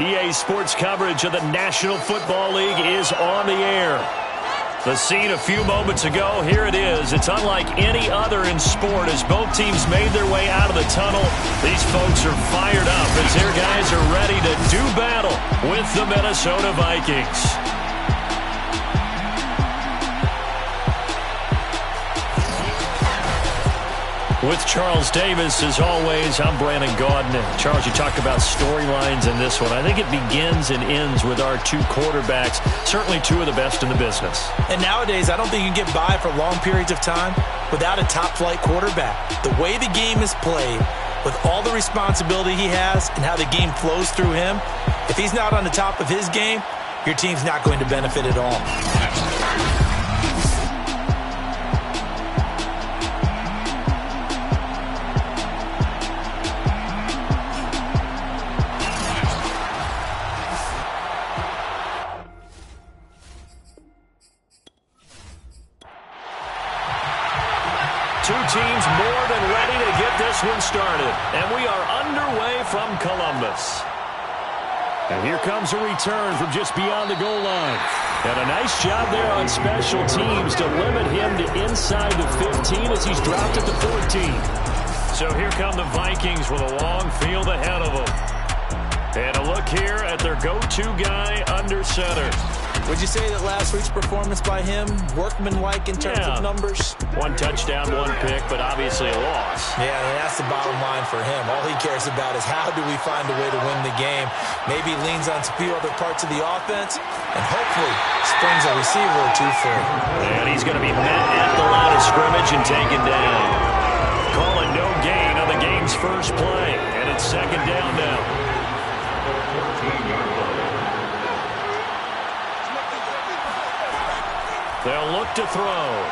EA Sports coverage of the National Football League is on the air. The scene a few moments ago, here it is. It's unlike any other in sport as both teams made their way out of the tunnel. These folks are fired up as their guys are ready to do battle with the Minnesota Vikings. With Charles Davis, as always, I'm Brandon Gaudin. Charles, you talked about storylines in this one. I think it begins and ends with our two quarterbacks, certainly two of the best in the business. And nowadays, I don't think you can get by for long periods of time without a top-flight quarterback. The way the game is played, with all the responsibility he has and how the game flows through him, if he's not on the top of his game, your team's not going to benefit at all. 2 teams more than ready to get this one started. And we are underway from Columbus. And here comes a return from just beyond the goal line. And a nice job there on special teams to limit him to inside the 15 as he's dropped at the 14. So here come the Vikings with a long field ahead of them. And a look here at their go-to guy under center. Would you say that last week's performance by him, workmanlike in terms of numbers? 1 touchdown, 1 pick, but obviously a loss. Yeah, and that's the bottom line for him. All he cares about is how do we find a way to win the game. Maybe leans on a few other parts of the offense, and hopefully springs a receiver or 2 free. And he's going to be met at the line of scrimmage and taken down. Call it no gain on the game's first play, and it's 2nd down now. They'll look to throw.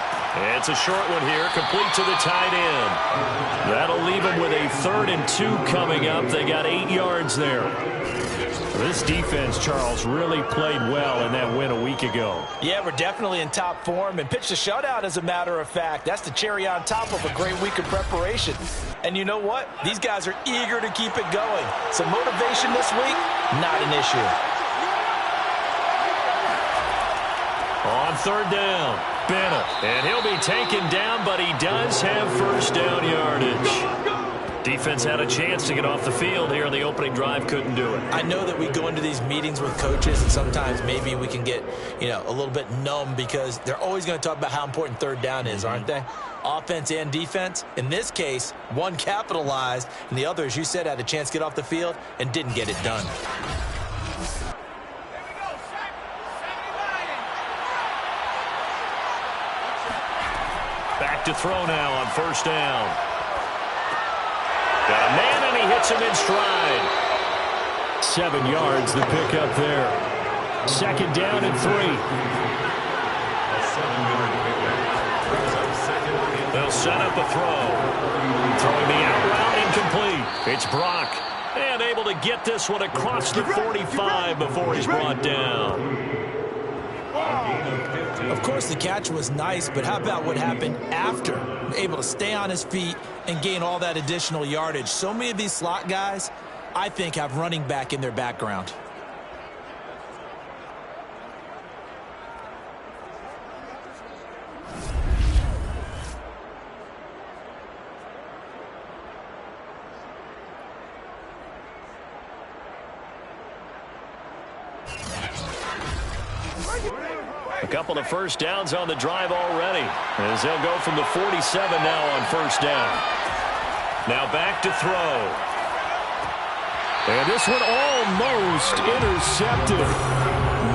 It's a short one here, complete to the tight end. That'll leave them with a 3rd and 2 coming up. They got 8 yards there. This defense, Charles, really played well in that win a week ago. Yeah, we're definitely in top form and pitched a shutout, as a matter of fact. That's the cherry on top of a great week of preparation. And you know what? These guys are eager to keep it going. So motivation this week, not an issue. On 3rd down, Bennett. And he'll be taken down, but he does have 1st down yardage. Defense had a chance to get off the field here on the opening drive, couldn't do it. I know that we go into these meetings with coaches, and sometimes maybe we can get, a little bit numb because they're always going to talk about how important 3rd down is, aren't they? Offense and defense. In this case, one capitalized, and the other, as you said, had a chance to get off the field and didn't get it done. Back to throw now on 1st down. Got a man, and he hits him in stride. 7 yards, the pickup there. 2nd down and 3. They'll set up a throw. Throwing the out route incomplete. It's Brock. And able to get this one across the 45 before he's brought down. Of course, the catch was nice, but how about what happened after? Able to stay on his feet and gain all that additional yardage. So many of these slot guys, I think, have running back in their background. A couple of 1st downs on the drive already, as they'll go from the 47 now on 1st down. Now back to throw. And this one almost intercepted.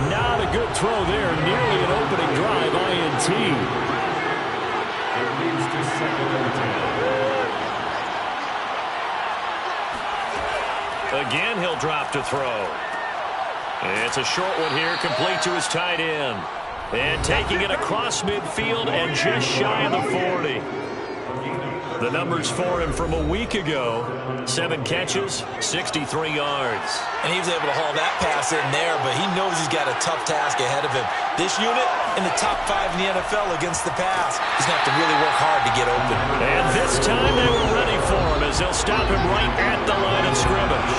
Not a good throw there. Nearly an opening drive, INT. It leads to 2nd and 10. Again, he'll drop to throw. It's a short one here, complete to his tight end. And taking it across midfield and just shy of the 40. The numbers for him from a week ago, 7 catches, 63 yards. And he was able to haul that pass in there, but he knows he's got a tough task ahead of him. This unit in the top 5 in the NFL against the pass. He's going to have to really work hard to get open. And this time they were ready for him as they'll stop him right at the line of scrimmage.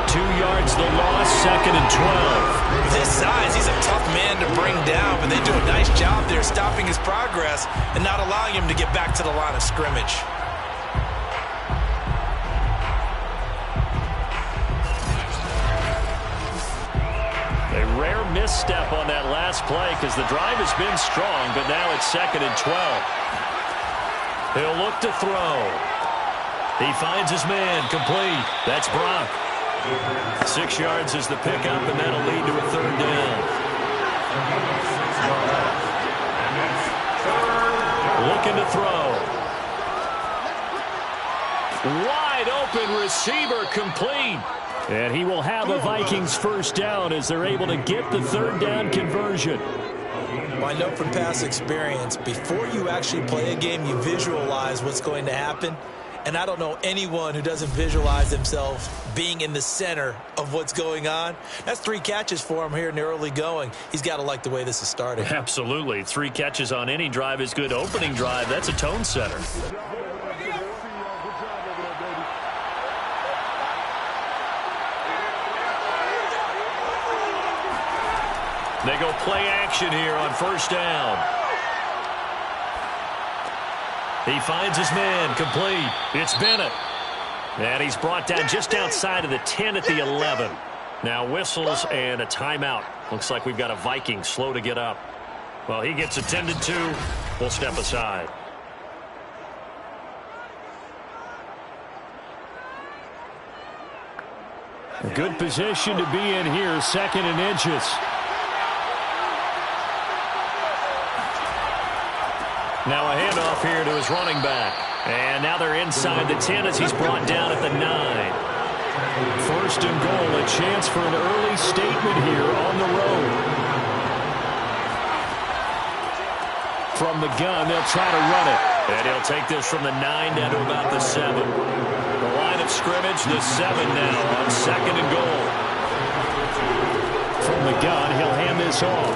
2 yards the loss, 2nd and 12. This size, he's a tough man to bring down, but they do a nice job there stopping his progress and not allowing him to get back to the line of scrimmage. A rare misstep on that last play because the drive has been strong, but now it's 2nd and 12. He'll look to throw. He finds his man, complete. That's Brock. 6 yards is the pickup, and that'll lead to a 3rd down. Looking to throw. Wide open receiver, complete. And he will have a Vikings 1st down as they're able to get the 3rd down conversion. Well, I know from past experience, before you actually play a game, you visualize what's going to happen. And I don't know anyone who doesn't visualize themselves being in the center of what's going on. That's 3 catches for him here in the early going. He's got to like the way this is starting. Absolutely. 3 catches on any drive is good. Opening drive, that's a tone setter. They go play action here on 1st down. He finds his man, complete. It's Bennett. And he's brought down just outside of the 10 at the 11. Now whistles and a timeout. Looks like we've got a Viking slow to get up. Well, he gets attended to. We'll step aside. A good position to be in here, 2nd and inches. Now a handoff here to his running back. And now they're inside the 10 as he's brought down at the 9. 1st and goal, a chance for an early statement here on the road. From the gun, they'll try to run it. And he'll take this from the 9 down to about the 7. The line of scrimmage, the 7 now on 2nd and goal. From the gun, he'll hand this off.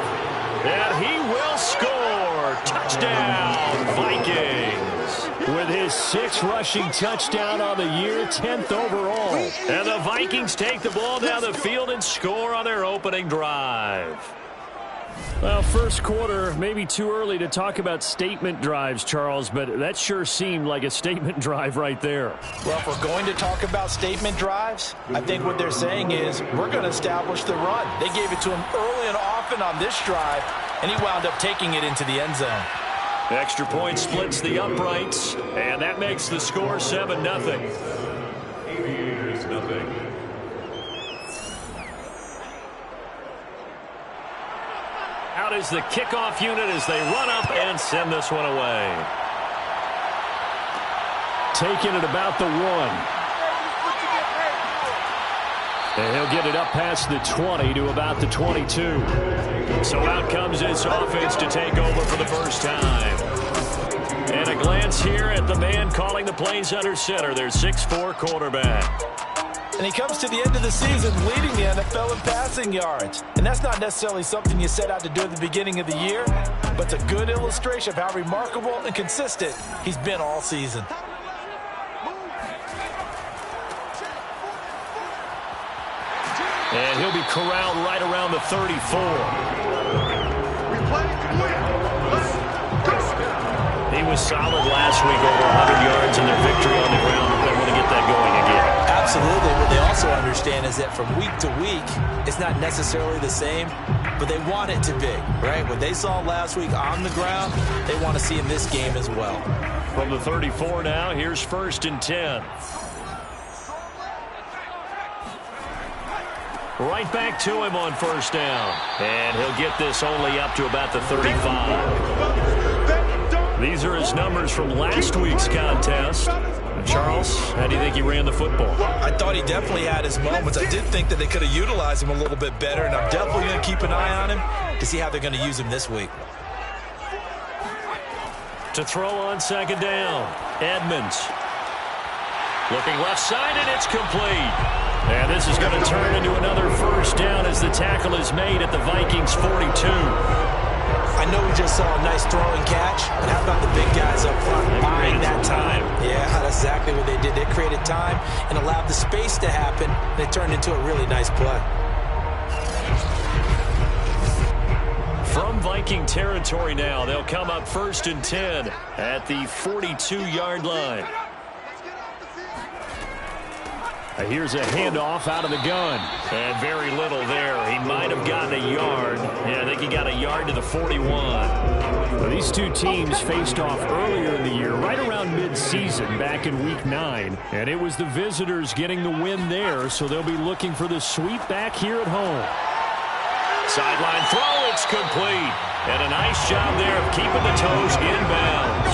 And he will score. Touchdown, Vikings. With his 6th rushing touchdown on the year, 10th overall. And the Vikings take the ball down the field and score on their opening drive. Well, 1st quarter, maybe too early to talk about statement drives, Charles, but that sure seemed like a statement drive right there. Well, if we're going to talk about statement drives, I think what they're saying is we're going to establish the run. They gave it to him early and often on this drive, and he wound up taking it into the end zone. The extra point splits the uprights, and that makes the score 7-0. Aviators, nothing. Out is the kickoff unit as they run up and send this one away. Taking it about the 1. And he'll get it up past the 20 to about the 22. So out comes this offense to take over for the 1st time. And a glance here at the man calling the plays under center, their 6'4" quarterback. And he comes to the end of the season leading the NFL in passing yards. And that's not necessarily something you set out to do at the beginning of the year, but it's a good illustration of how remarkable and consistent he's been all season. And he'll be corralled right around the 34. He was solid last week, over 100 yards in their victory on the ground. They want to get that going again. Absolutely. What they also understand is that from week to week, it's not necessarily the same, but they want it to be, right? What they saw last week on the ground, they want to see in this game as well. From the 34 now, here's 1st and 10. Right back to him on 1st down. And he'll get this only up to about the 35. These are his numbers from last week's contest. Charles, how do you think he ran the football? I thought he definitely had his moments. I did think that they could have utilized him a little bit better, and I'm definitely going to keep an eye on him to see how they're going to use him this week. To throw on 2nd down, Edmonds. Looking left side, and it's complete. And this is going to turn into another 1st down as the tackle is made at the Vikings 42. I know we just saw a nice throwing catch, But how about the big guys up front buying that time? Yeah, that's exactly what they did. They created time and allowed the space to happen, and it turned into a really nice play. From Viking territory now, they'll come up 1st and 10 at the 42-yard line. Here's a handoff out of the gun. And very little there. He might have gotten a yard. Yeah, I think he got a yard to the 41. Well, these two teams faced off earlier in the year, right around mid-season, back in Week 9. And it was the visitors getting the win there, so they'll be looking for the sweep back here at home. Sideline throw, it's complete. And a nice job there of keeping the toes inbounds.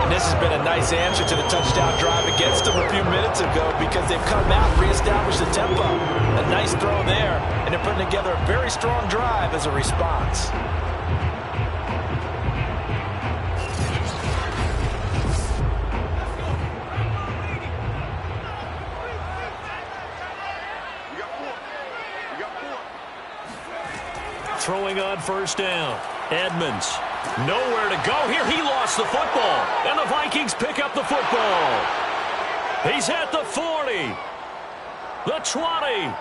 And this has been a nice answer to the touchdown drive against them a few minutes ago because they've come out and reestablished the tempo. A nice throw there, and they're putting together a very strong drive as a response. Throwing on 1st down. Edmonds. Nowhere to go here. He lost the football. And the Vikings pick up the football. He's at the 40. The 20.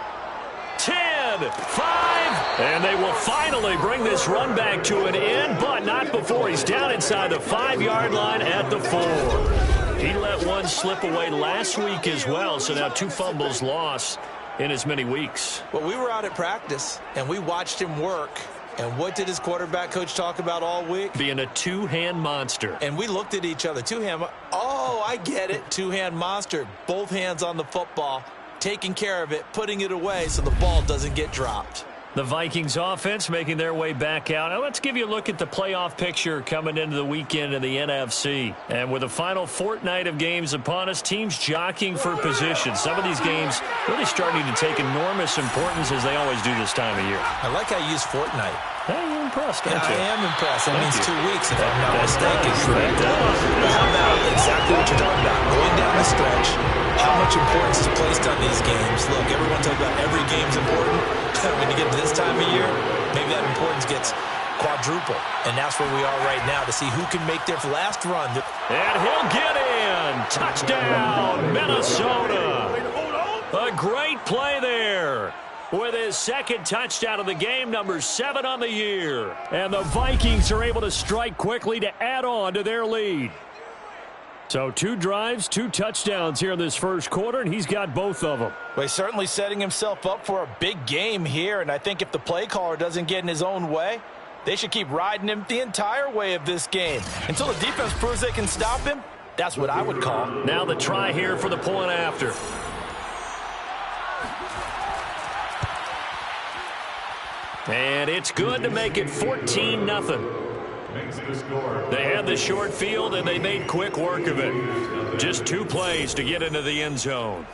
10. 5. And they will finally bring this run back to an end, but not before he's down inside the 5-yard line at the 4. He let one slip away last week as well, so now 2 fumbles lost in as many weeks. Well, we were out at practice, and we watched him work. And what did his quarterback coach talk about all week? Being a two-hand monster. And we looked at each other. Two-hand. Oh, I get it. Two-hand monster. Both hands on the football, taking care of it, putting it away so the ball doesn't get dropped. The Vikings offense making their way back out. Now let's give you a look at the playoff picture coming into the weekend in the NFC. And with the final fortnight of games upon us, teams jockeying for position. Some of these games really starting to take enormous importance as they always do this time of year. I like how you use fortnight. Hey, you're impressed, aren't you? I am impressed. That means 2 weeks, if I'm not mistaken. But how about exactly what you're talking about? Going down the stretch, how much importance is placed on these games. Look, everyone talks about every game's important. When you get to this time of year, maybe that importance gets quadruple. And that's where we are right now to see who can make their last run. And he'll get in. Touchdown, Minnesota. A great play there. With his 2nd touchdown of the game, number 7 on the year. And the Vikings are able to strike quickly to add on to their lead. So 2 drives, 2 touchdowns here in this first quarter, and he's got both of them. Well, he's certainly setting himself up for a big game here, and I think if the play caller doesn't get in his own way, they should keep riding him the entire way of this game. Until the defense proves they can stop him, that's what I would call. Now the try here for the point after. And it's good to make it 14-0. They had the short field, and they made quick work of it. Just 2 plays to get into the end zone.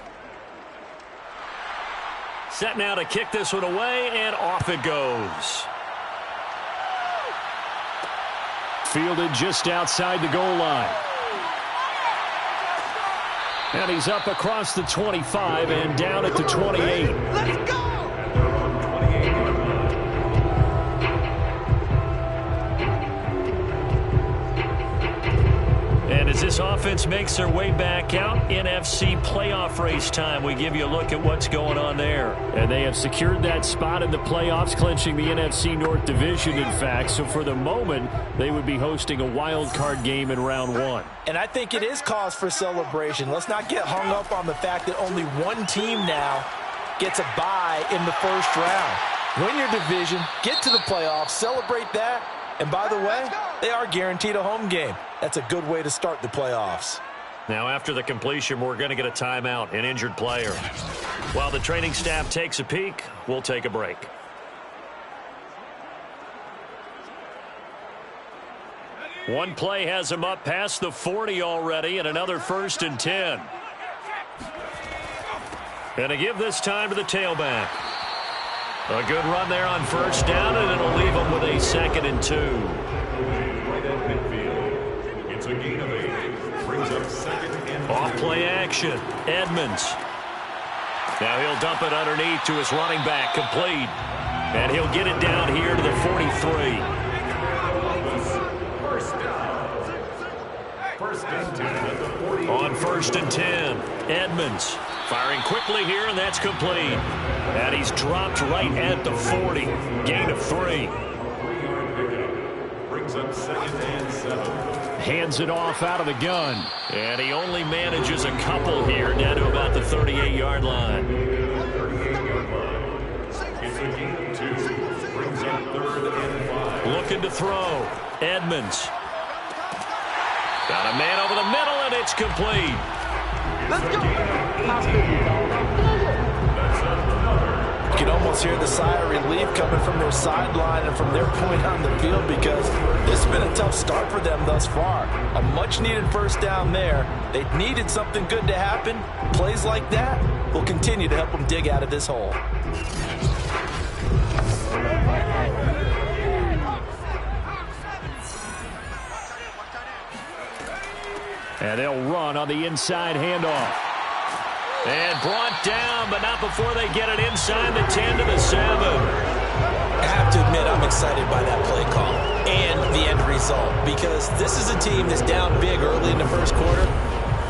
Set now to kick this one away, and off it goes. Fielded just outside the goal line. And he's up across the 25 and down at the 28. Let's go! And as this offense makes their way back out, NFC playoff race time, we give you a look at what's going on there. And they have secured that spot in the playoffs, clinching the NFC North Division, in fact. So for the moment, they would be hosting a wild card game in round 1. And I think it is cause for celebration. Let's not get hung up on the fact that only one team now gets a bye in the first round. Win your division, get to the playoffs, celebrate that. And by the way, they are guaranteed a home game. That's a good way to start the playoffs. Now after the completion, we're going to get a timeout, an injured player. While the training staff takes a peek, we'll take a break. One play has him up past the 40 already, and another 1st and 10. And to give this time to the tailback. A good run there on 1st down, and it'll leave them with a 2nd and 2. It's a gain of 8. Brings up 2nd and 2. Off play action. Edmonds. Now he'll dump it underneath to his running back, complete. And he'll get it down here to the 43. First down. first and 10. Edmonds firing quickly here, and that's complete. And he's dropped right at the 40. Gain of 3. Brings up 2nd and 7. Hands it off out of the gun. And he only manages a couple here, down to about the 38-yard line. 38-yard line. It's a gain of 2. Brings up 3rd and 5. Looking to throw. Edmonds. Got a man over the middle, and it's complete. Let's go. You can almost hear the sigh of relief coming from their sideline and from their point on the field, because this has been a tough start for them thus far. A much-needed first down there. They needed something good to happen. Plays like that will continue to help them dig out of this hole. And they'll run on the inside handoff. And brought down, but not before they get it inside the 10 to the 7. I have to admit, I'm excited by that play call and the end result, because this is a team that's down big early in the first quarter,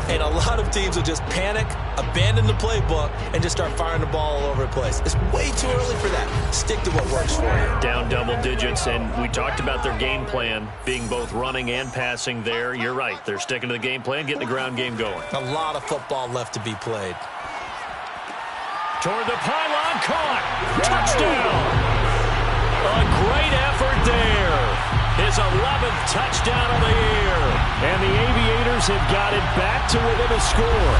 and a lot of teams will just panic, abandon the playbook, and just start firing the ball all over the place. It's way too early for that. Stick to what works for you. Down double digits, and we talked about their game plan being both running and passing there. You're right. They're sticking to the game plan, getting the ground game going. A lot of football left to be played. Toward the pylon, caught. Touchdown. A great effort there. His 11th touchdown of the year. And the Aviators have got it back to within a score.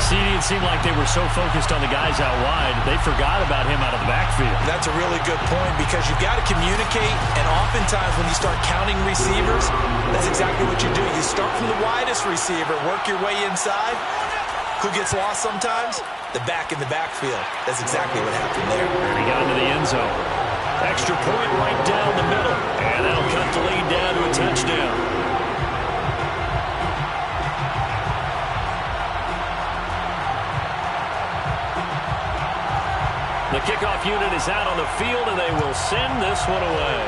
See, it seemed like they were so focused on the guys out wide, they forgot about him out of the backfield. That's a really good point, because you've got to communicate, and oftentimes when you start counting receivers, that's exactly what you do. You start from the widest receiver, work your way inside. Who gets lost sometimes? The back in the backfield. That's exactly what happened there. And he got into the end zone. Extra point right down the middle. And that'll cut the lead down to a touchdown. The kickoff unit is out on the field, and they will send this one away.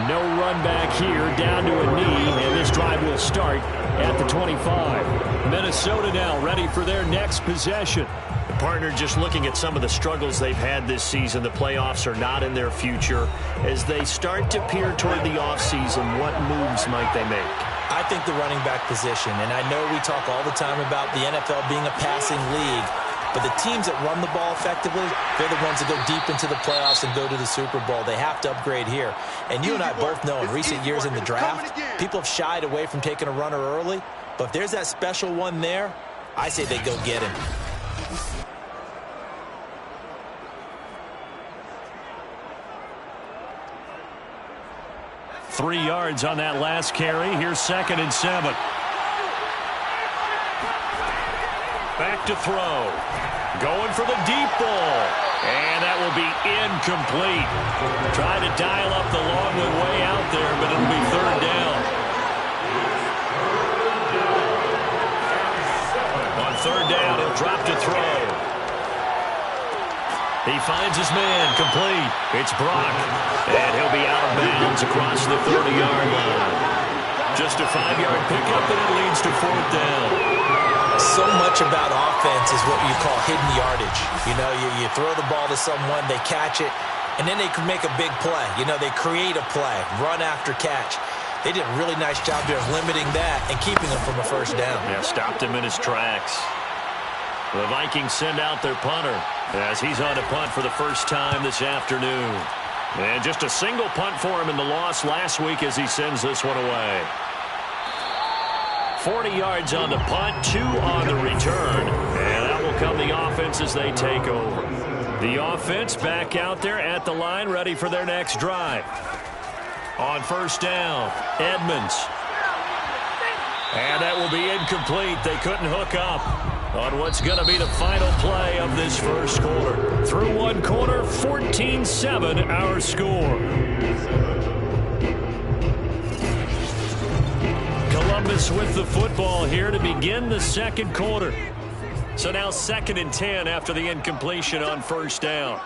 No run back here, down to a knee, and this drive will start at the 25. Minnesota now ready for their next possession. The partner just looking at some of the struggles they've had this season. The playoffs are not in their future. As they start to peer toward the offseason, what moves might they make? I think the running back position, and I know we talk all the time about the NFL being a passing league, but the teams that run the ball effectively, they're the ones that go deep into the playoffs and go to the Super Bowl. They have to upgrade here. And you and I both know in recent years in the draft, people have shied away from taking a runner early. But if there's that special one there, I say they go get him. Three yards on that last carry. Here's 2nd and 7. Back to throw. Going for the deep ball. And that will be incomplete. Trying to dial up the long one way out there, but it'll be 3rd down. On 3rd down, he'll drop to throw. He finds his man, complete. It's Brock. And he'll be out of bounds across the 30-yard line. Just a 5-yard pickup, and it leads to 4th down. So much about offense is what you call hidden yardage. You know, you throw the ball to someone, they catch it, and then they can make a big play. You know, they create a play, run after catch. They did a really nice job there of limiting that and keeping him from a 1st down. Yeah, stopped him in his tracks. The Vikings send out their punter as he's on a punt for the first time this afternoon. And just a single punt for him in the loss last week as he sends this one away. 40 yards on the punt, 2 on the return. And that will come the offense as they take over. The offense back out there at the line, ready for their next drive. On 1st down, Edmonds. And that will be incomplete. They couldn't hook up on what's going to be the final play of this first quarter. Through one quarter, 14-7 our score. Columbus with the football here to begin the second quarter. So now 2nd and 10 after the incompletion on 1st down.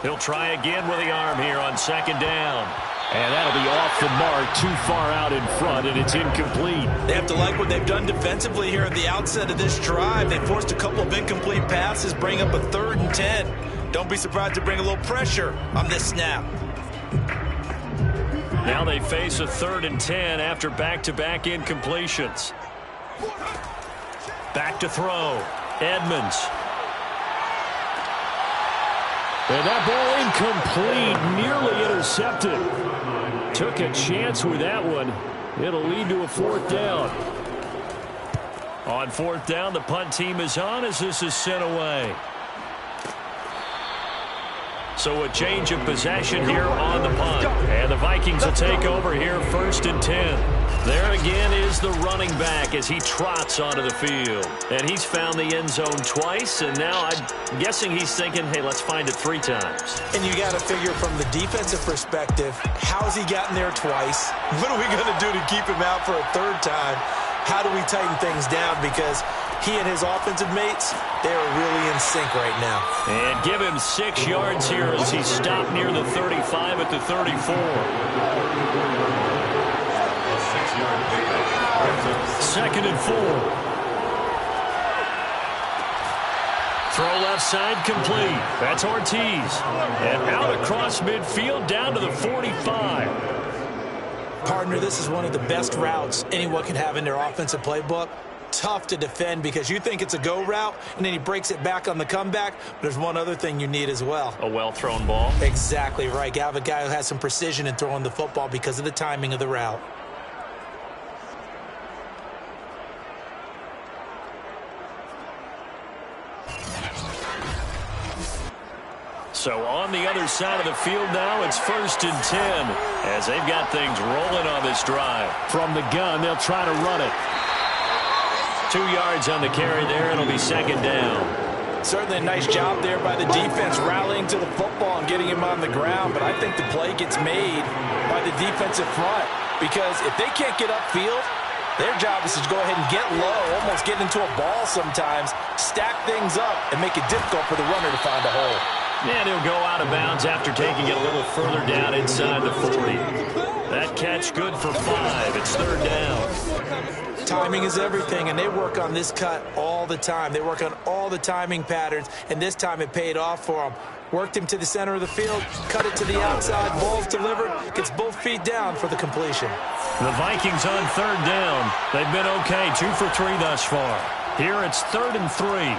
He'll try again with the arm here on 2nd down. And that'll be off the mark, too far out in front, and it's incomplete. They have to like what they've done defensively here at the outset of this drive. They forced a couple of incomplete passes, bring up a 3rd and 10. Don't be surprised to bring a little pressure on this snap. Now they face a 3rd and 10 after back-to-back incompletions. Back to throw. Edmonds. And that ball incomplete, nearly intercepted. Took a chance with that one. It'll lead to a 4th down. On 4th down, the punt team is on as this is sent away. So a change of possession here on the punt. And the Vikings will take over here 1st and 10. There again is the running back as he trots onto the field. And he's found the end zone twice, and now I'm guessing he's thinking, hey, let's find it 3 times. And you got to figure from the defensive perspective, how's he gotten there twice? What are we going to do to keep him out for a 3rd time? How do we tighten things down? Because he and his offensive mates, they are really in sync right now. And give him 6 yards here as he stopped near the 35 at the 34. 2nd and 4. Throw left side complete. That's Ortiz. And out across midfield down to the 45. Partner, this is one of the best routes anyone can have in their offensive playbook. Tough to defend because you think it's a go route, and then he breaks it back on the comeback. But there's one other thing you need as well. A well-thrown ball. Exactly right. You have a guy who has some precision in throwing the football because of the timing of the route. So on the other side of the field now, it's 1st and 10 as they've got things rolling on this drive. From the gun, they'll try to run it. 2 yards on the carry there. It'll be 2nd down. Certainly a nice job there by the defense rallying to the football and getting him on the ground. But I think the play gets made by the defensive front because if they can't get upfield, their job is to go ahead and get low, almost get into a ball sometimes, stack things up, and make it difficult for the runner to find a hole. And he'll go out of bounds after taking it a little further down inside the 40. That catch good for 5. It's 3rd down. Timing is everything, and they work on this cut all the time. They work on all the timing patterns, and this time it paid off for them. Worked him to the center of the field, cut it to the outside, ball's delivered, gets both feet down for the completion. The Vikings on 3rd down. They've been okay, 2 for 3 thus far. Here it's 3rd and 3.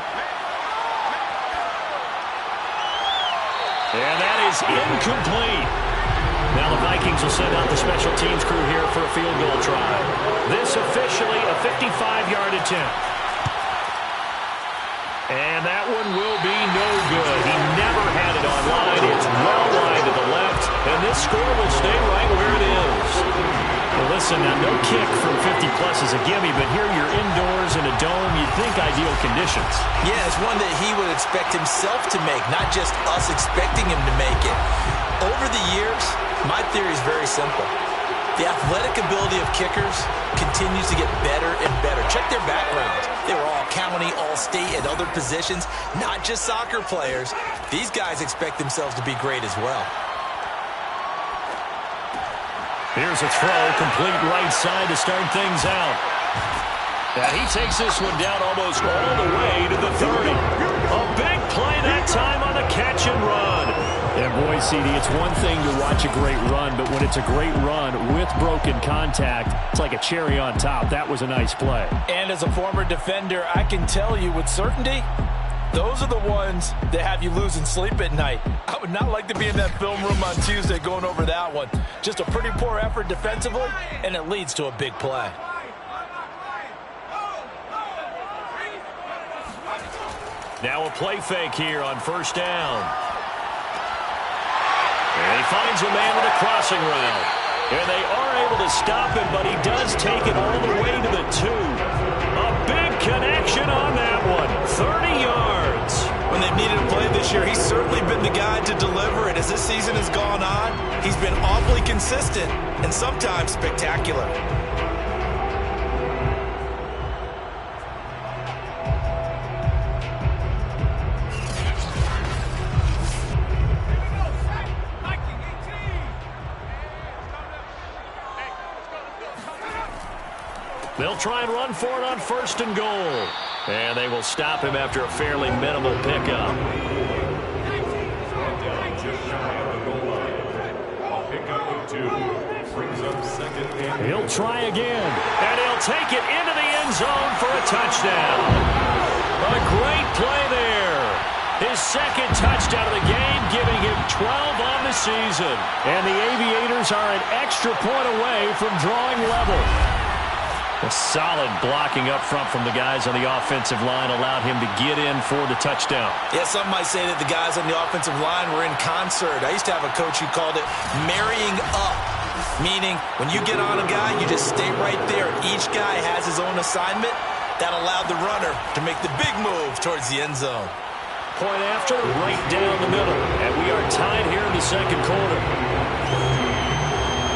And that is incomplete. Now the Vikings will send out the special teams crew here for a field goal try. This officially a 55-yard attempt. And that one will be no good. He never had it on line. It's well wide to the left, and this score will stay right where it is. Well, listen, now no kick from 50-plus is a gimme, but here you're indoors in a dome. You'd think ideal conditions. Yeah, it's one that he would expect himself to make, not just us expecting him to make it. Over the years, my theory is very simple. The athletic ability of kickers continues to get better and better. Check their backgrounds. They were all county, all state, and other positions, not just soccer players. These guys expect themselves to be great as well. Here's a throw, complete right side to start things out. And he takes this one down almost all the way to the 30. A big play that time on the catch and run. And boy, CD, it's one thing to watch a great run, but when it's a great run with broken contact, it's like a cherry on top. That was a nice play. And as a former defender, I can tell you with certainty, those are the ones that have you losing sleep at night. I would not like to be in that film room on Tuesday going over that one. Just a pretty poor effort defensively, and it leads to a big play. Now a play fake here on 1st down. And he finds a man with a crossing route. And they are able to stop him, but he does take it all the way to the 2. A big connection on that one. 30 yards. When they've needed a play this year, he's certainly been the guy to deliver it. As this season has gone on, he's been awfully consistent and sometimes spectacular. They'll try and run for it on 1st and goal. And they will stop him after a fairly minimal pickup. Just shy of the goal line. A pickup of 2. Brings up 2nd and He'll try again. And he'll take it into the end zone for a touchdown. A great play there. His 2nd touchdown of the game, giving him 12 on the season. And the Aviators are an extra point away from drawing level. A solid blocking up front from the guys on the offensive line allowed him to get in for the touchdown. Yeah, some might say that the guys on the offensive line were in concert. I used to have a coach who called it marrying up, meaning when you get on a guy, you just stay right there. Each guy has his own assignment. That allowed the runner to make the big move towards the end zone. Point after, right down the middle. And we are tied here in the 2nd quarter.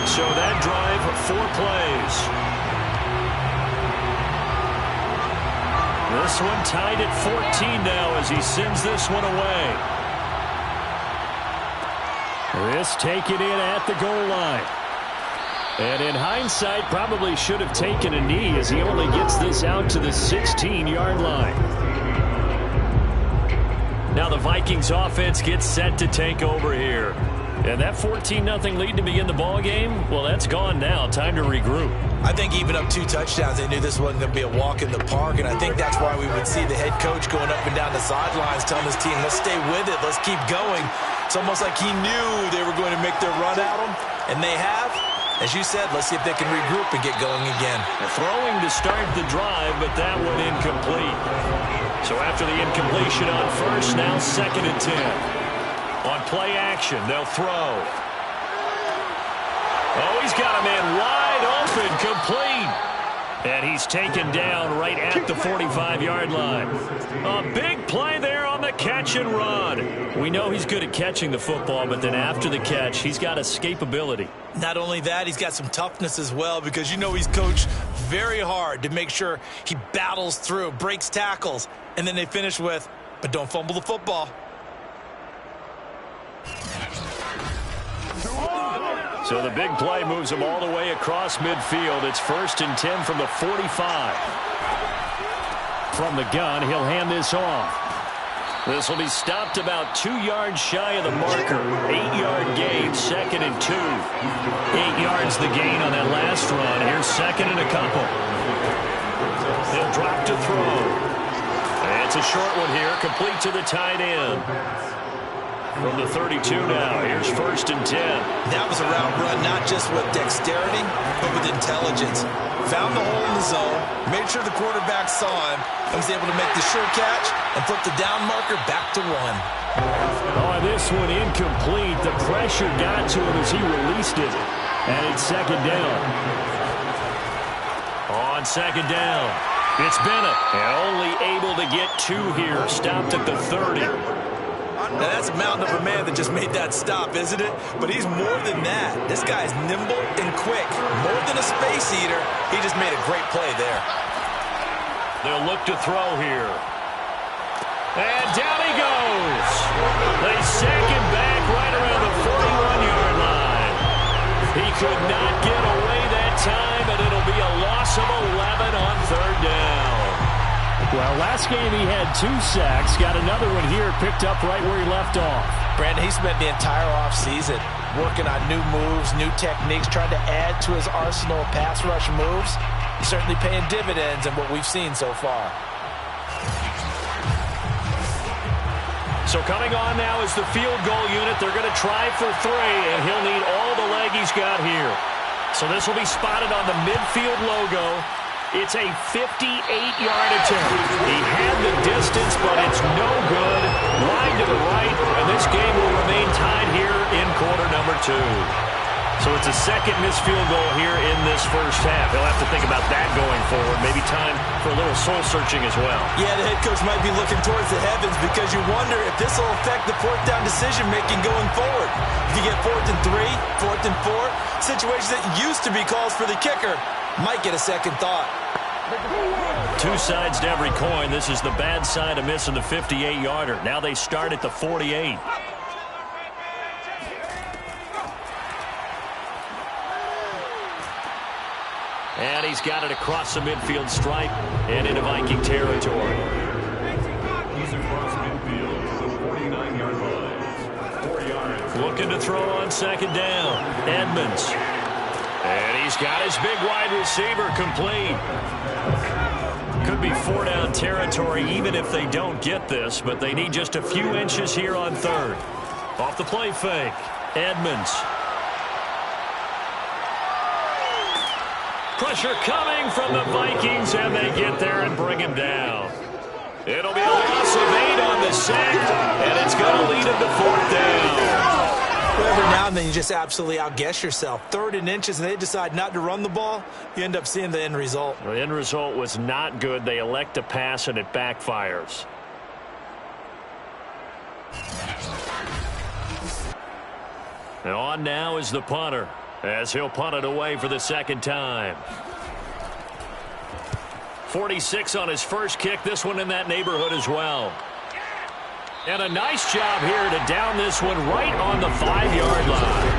So that drive, 4 plays. This one tied at 14 now as he sends this one away. This taken in at the goal line. And in hindsight, probably should have taken a knee as he only gets this out to the 16-yard line. Now the Vikings offense gets set to take over here. And that 14-0 lead to begin the ball game, well, that's gone now. Time to regroup. I think even up 2 touchdowns, they knew this wasn't going to be a walk in the park, and I think that's why we would see the head coach going up and down the sidelines telling his team, let's stay with it, let's keep going. It's almost like he knew they were going to make their run at him, and they have. As you said, let's see if they can regroup and get going again. Throwing to start the drive, but that one incomplete. So after the incompletion on 1st, now 2nd and 10. On play action, they'll throw. Oh, he's got a man wide open, complete. And he's taken down right at the 45-yard line. A big play there on the catch and run. We know he's good at catching the football, but then after the catch, he's got escapability. Not only that, he's got some toughness as well, because you know he's coached very hard to make sure he battles through, breaks tackles, and then they finish with, but don't fumble the football. So the big play moves him all the way across midfield. It's 1st and 10 from the 45. From the gun, he'll hand this off. This will be stopped about 2 yards shy of the marker. 8-yard gain, 2nd and 2. 8 yards the gain on that last run. Here's 2nd and a couple. He'll drop to throw. And it's a short one here, complete to the tight end. From the 32 now, here's 1st and 10. That was a route run not just with dexterity, but with intelligence. Found the hole in the zone, made sure the quarterback saw him, and was able to make the sure catch and flip the down marker back to 1. Oh, this one incomplete. The pressure got to him as he released it. And it's 2nd down. On 2nd down, it's Bennett. And only able to get 2 here. Stopped at the 30. Now, that's a mountain of a man that just made that stop, isn't it? But he's more than that. This guy's nimble and quick. More than a space eater. He just made a great play there. They'll look to throw here. And down he goes. They sack him back right around the 41-yard line. He could not get away that time, and it'll be a loss of 11 on 3rd down. Well, last game he had 2 sacks. Got another one here, picked up right where he left off. Brandon, he spent the entire offseason working on new moves, new techniques, trying to add to his arsenal of pass rush moves. Certainly paying dividends in what we've seen so far. So coming on now is the field goal unit. They're going to try for 3, and he'll need all the leg he's got here. So this will be spotted on the midfield logo. It's a 58-yard attempt. He had the distance, but it's no good. Wide to the right, and this game will remain tied here in quarter number 2. So it's a 2nd missed field goal here in this 1st half. He'll have to think about that going forward. Maybe time for a little soul-searching as well. Yeah, the head coach might be looking towards the heavens because you wonder if this will affect the 4th down decision-making going forward. If you get 4th and 3, 4th and 4, situations that used to be calls for the kicker might get a second thought. 2 sides to every coin. This is the bad side of missing the 58-yarder. Now they start at the 48. And he's got it across the midfield stripe and into Viking territory. He's across midfield to the 49-yard line. 4 yards. Looking to throw on second down. Edmonds. And he's got his big wide receiver complete. Could be 4-down territory even if they don't get this, but they need just a few inches here on third. Off the play fake. Edmonds. Pressure coming from the Vikings, and they get there and bring him down. It'll be a loss of 8 on the sack, and it's going to lead him to 4th down. Every now and then you just absolutely outguess yourself. 3rd and inches, and they decide not to run the ball. You end up seeing the end result. The end result was not good. They elect to pass, and it backfires. And on now is the punter, as he'll punt it away for the 2nd time. 46 on his first kick. This one in that neighborhood as well. And a nice job here to down this one right on the 5-yard line.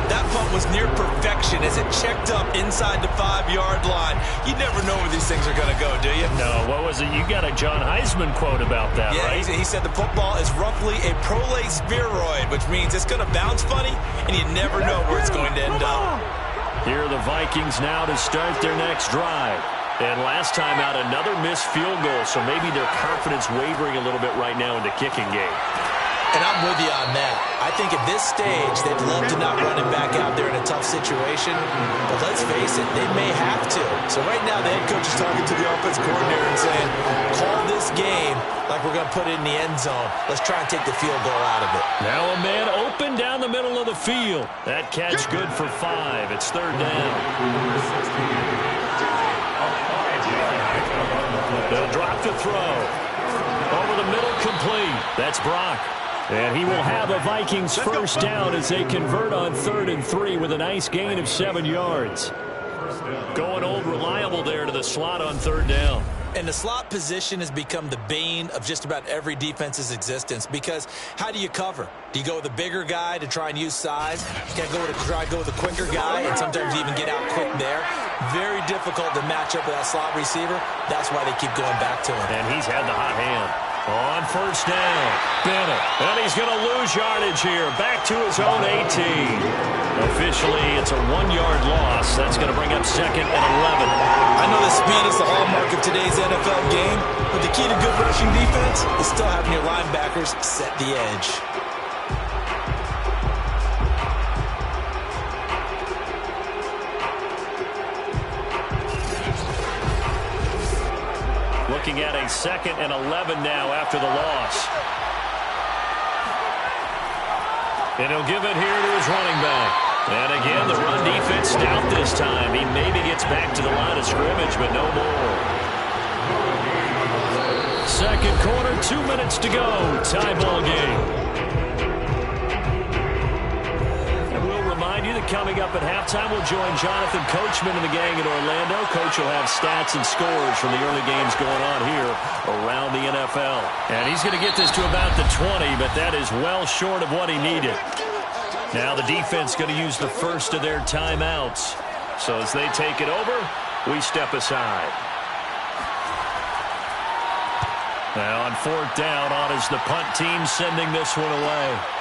That punt was near perfection as it checked up inside the 5-yard line. You never know where these things are going to go, do you? No, what was it? You got a John Heisman quote about that, right? Yeah, he said the football is roughly a prolate spheroid, which means it's going to bounce funny, and you never know where it's going to end up. Here are the Vikings now to start their next drive. And last time out, another missed field goal, so maybe their confidence wavering a little bit right now in the kicking game. And I'm with you on that. I think at this stage, they'd love to not run him back out there in a tough situation. But let's face it, they may have to. So right now, the head coach is talking to the offense coordinator and saying, call this game like we're going to put it in the end zone. Let's try and take the field goal out of it. Now a man open down the middle of the field. That catch good for 5. It's 3rd down. They'll drop to throw. Over the middle, complete. That's Brock. And he will have a Vikings 1st down as they convert on 3rd and 3 with a nice gain of 7 yards. Going old reliable there to the slot on 3rd down. And the slot position has become the bane of just about every defense's existence, because how do you cover? Do you go with a bigger guy to try and use size? You got to try to go with a quicker guy and sometimes even get out quick there. Very difficult to match up with that slot receiver. That's why they keep going back to him. And he's had the hot hand. On 1st down, Bennett. And he's going to lose yardage here. Back to his own 18. Officially, it's a 1-yard loss. That's going to bring up 2nd and 11. I know that speed is the hallmark of today's NFL game, but the key to good rushing defense is still having your linebackers set the edge. Looking at a 2nd and 11 now after the loss. And he'll give it here to his running back. And again, the run defense stout this time. He maybe gets back to the line of scrimmage, but no more. 2nd quarter, 2 minutes to go. Tie ball game. Remind you that coming up at halftime, we'll join Jonathan Coachman and the gang in Orlando. Coach will have stats and scores from the early games going on here around the NFL. And he's going to get this to about the 20, but that is well short of what he needed. Now the defense going to use the first of their timeouts. So as they take it over, we step aside. Now on 4th down, on is the punt team sending this one away.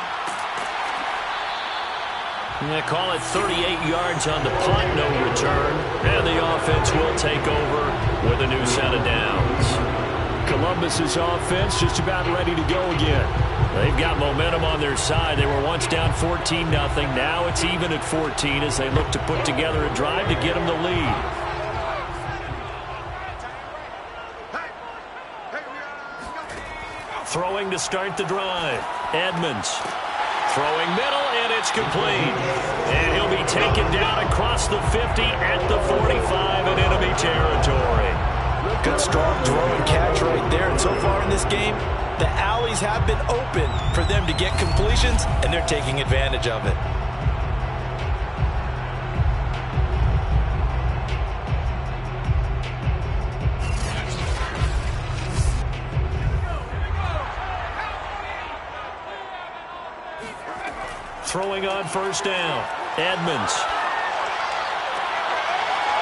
They call it 38 yards on the punt, no return. And the offense will take over with a new set of downs. Columbus's offense just about ready to go again. They've got momentum on their side. They were once down 14-0. Now it's even at 14 as they look to put together a drive to get them the lead. Throwing to start the drive. Edmonds. Throwing middle, and it's complete. And he'll be taken down across the 50 at the 45 in enemy territory. Good strong throw and catch right there. And so far in this game, the alleys have been open for them to get completions, and they're taking advantage of it. Throwing on 1st down, Edmonds.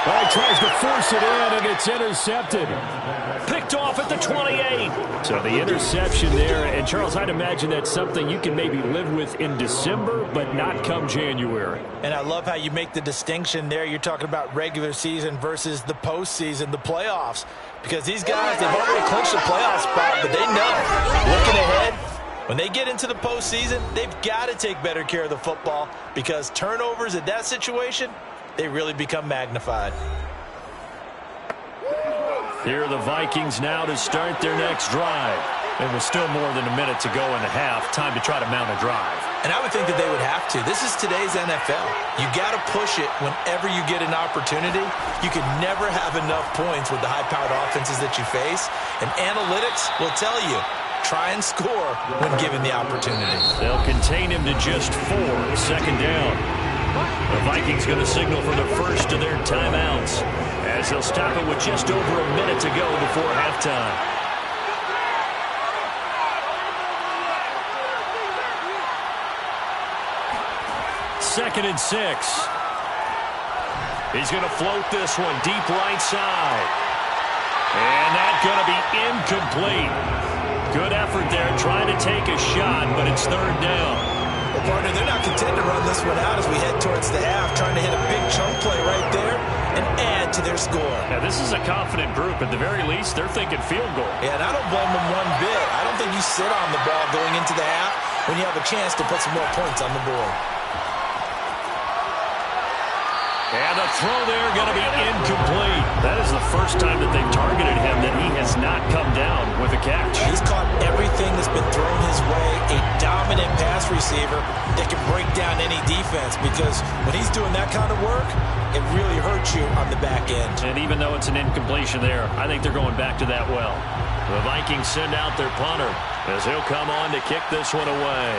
Well, he tries to force it in, and it's intercepted. Picked off at the 28. So the interception there. And, Charles, I'd imagine that's something you can maybe live with in December, but not come January. And I love how you make the distinction there. You're talking about regular season versus the postseason, the playoffs. Because these guys, they've already clinched a playoff spot, but they know, looking ahead, when they get into the postseason, they've got to take better care of the football because turnovers in that situation, they really become magnified. Here are the Vikings now to start their next drive. And with still more than a minute to go in the half, time to try to mount a drive. And I would think that they would have to. This is today's NFL. You got to push it whenever you get an opportunity. You can never have enough points with the high-powered offenses that you face. And analytics will tell you, try and score when given the opportunity. They'll contain him to just 4, second down. The Vikings going to signal for the first of their timeouts as they'll stop it with just over a minute to go before halftime. Second and 6. He's going to float this one deep right side. And that's going to be incomplete. Good effort there trying to take a shot, but it's third down. Well, partner, they're not content to run this one out as we head towards the half, trying to hit a big chunk play right there and add to their score. Yeah, this is a confident group. At the very least, they're thinking field goal. Yeah, and I don't blame them one bit. I don't think you sit on the ball going into the half when you have a chance to put some more points on the board. And the throw there going to be incomplete. That is the first time that they've targeted him that he has not come down with a catch. He's caught everything that's been thrown his way. A dominant pass receiver that can break down any defense because when he's doing that kind of work, it really hurts you on the back end. And even though it's an incompletion there, I think they're going back to that well. The Vikings send out their punter as he'll come on to kick this one away.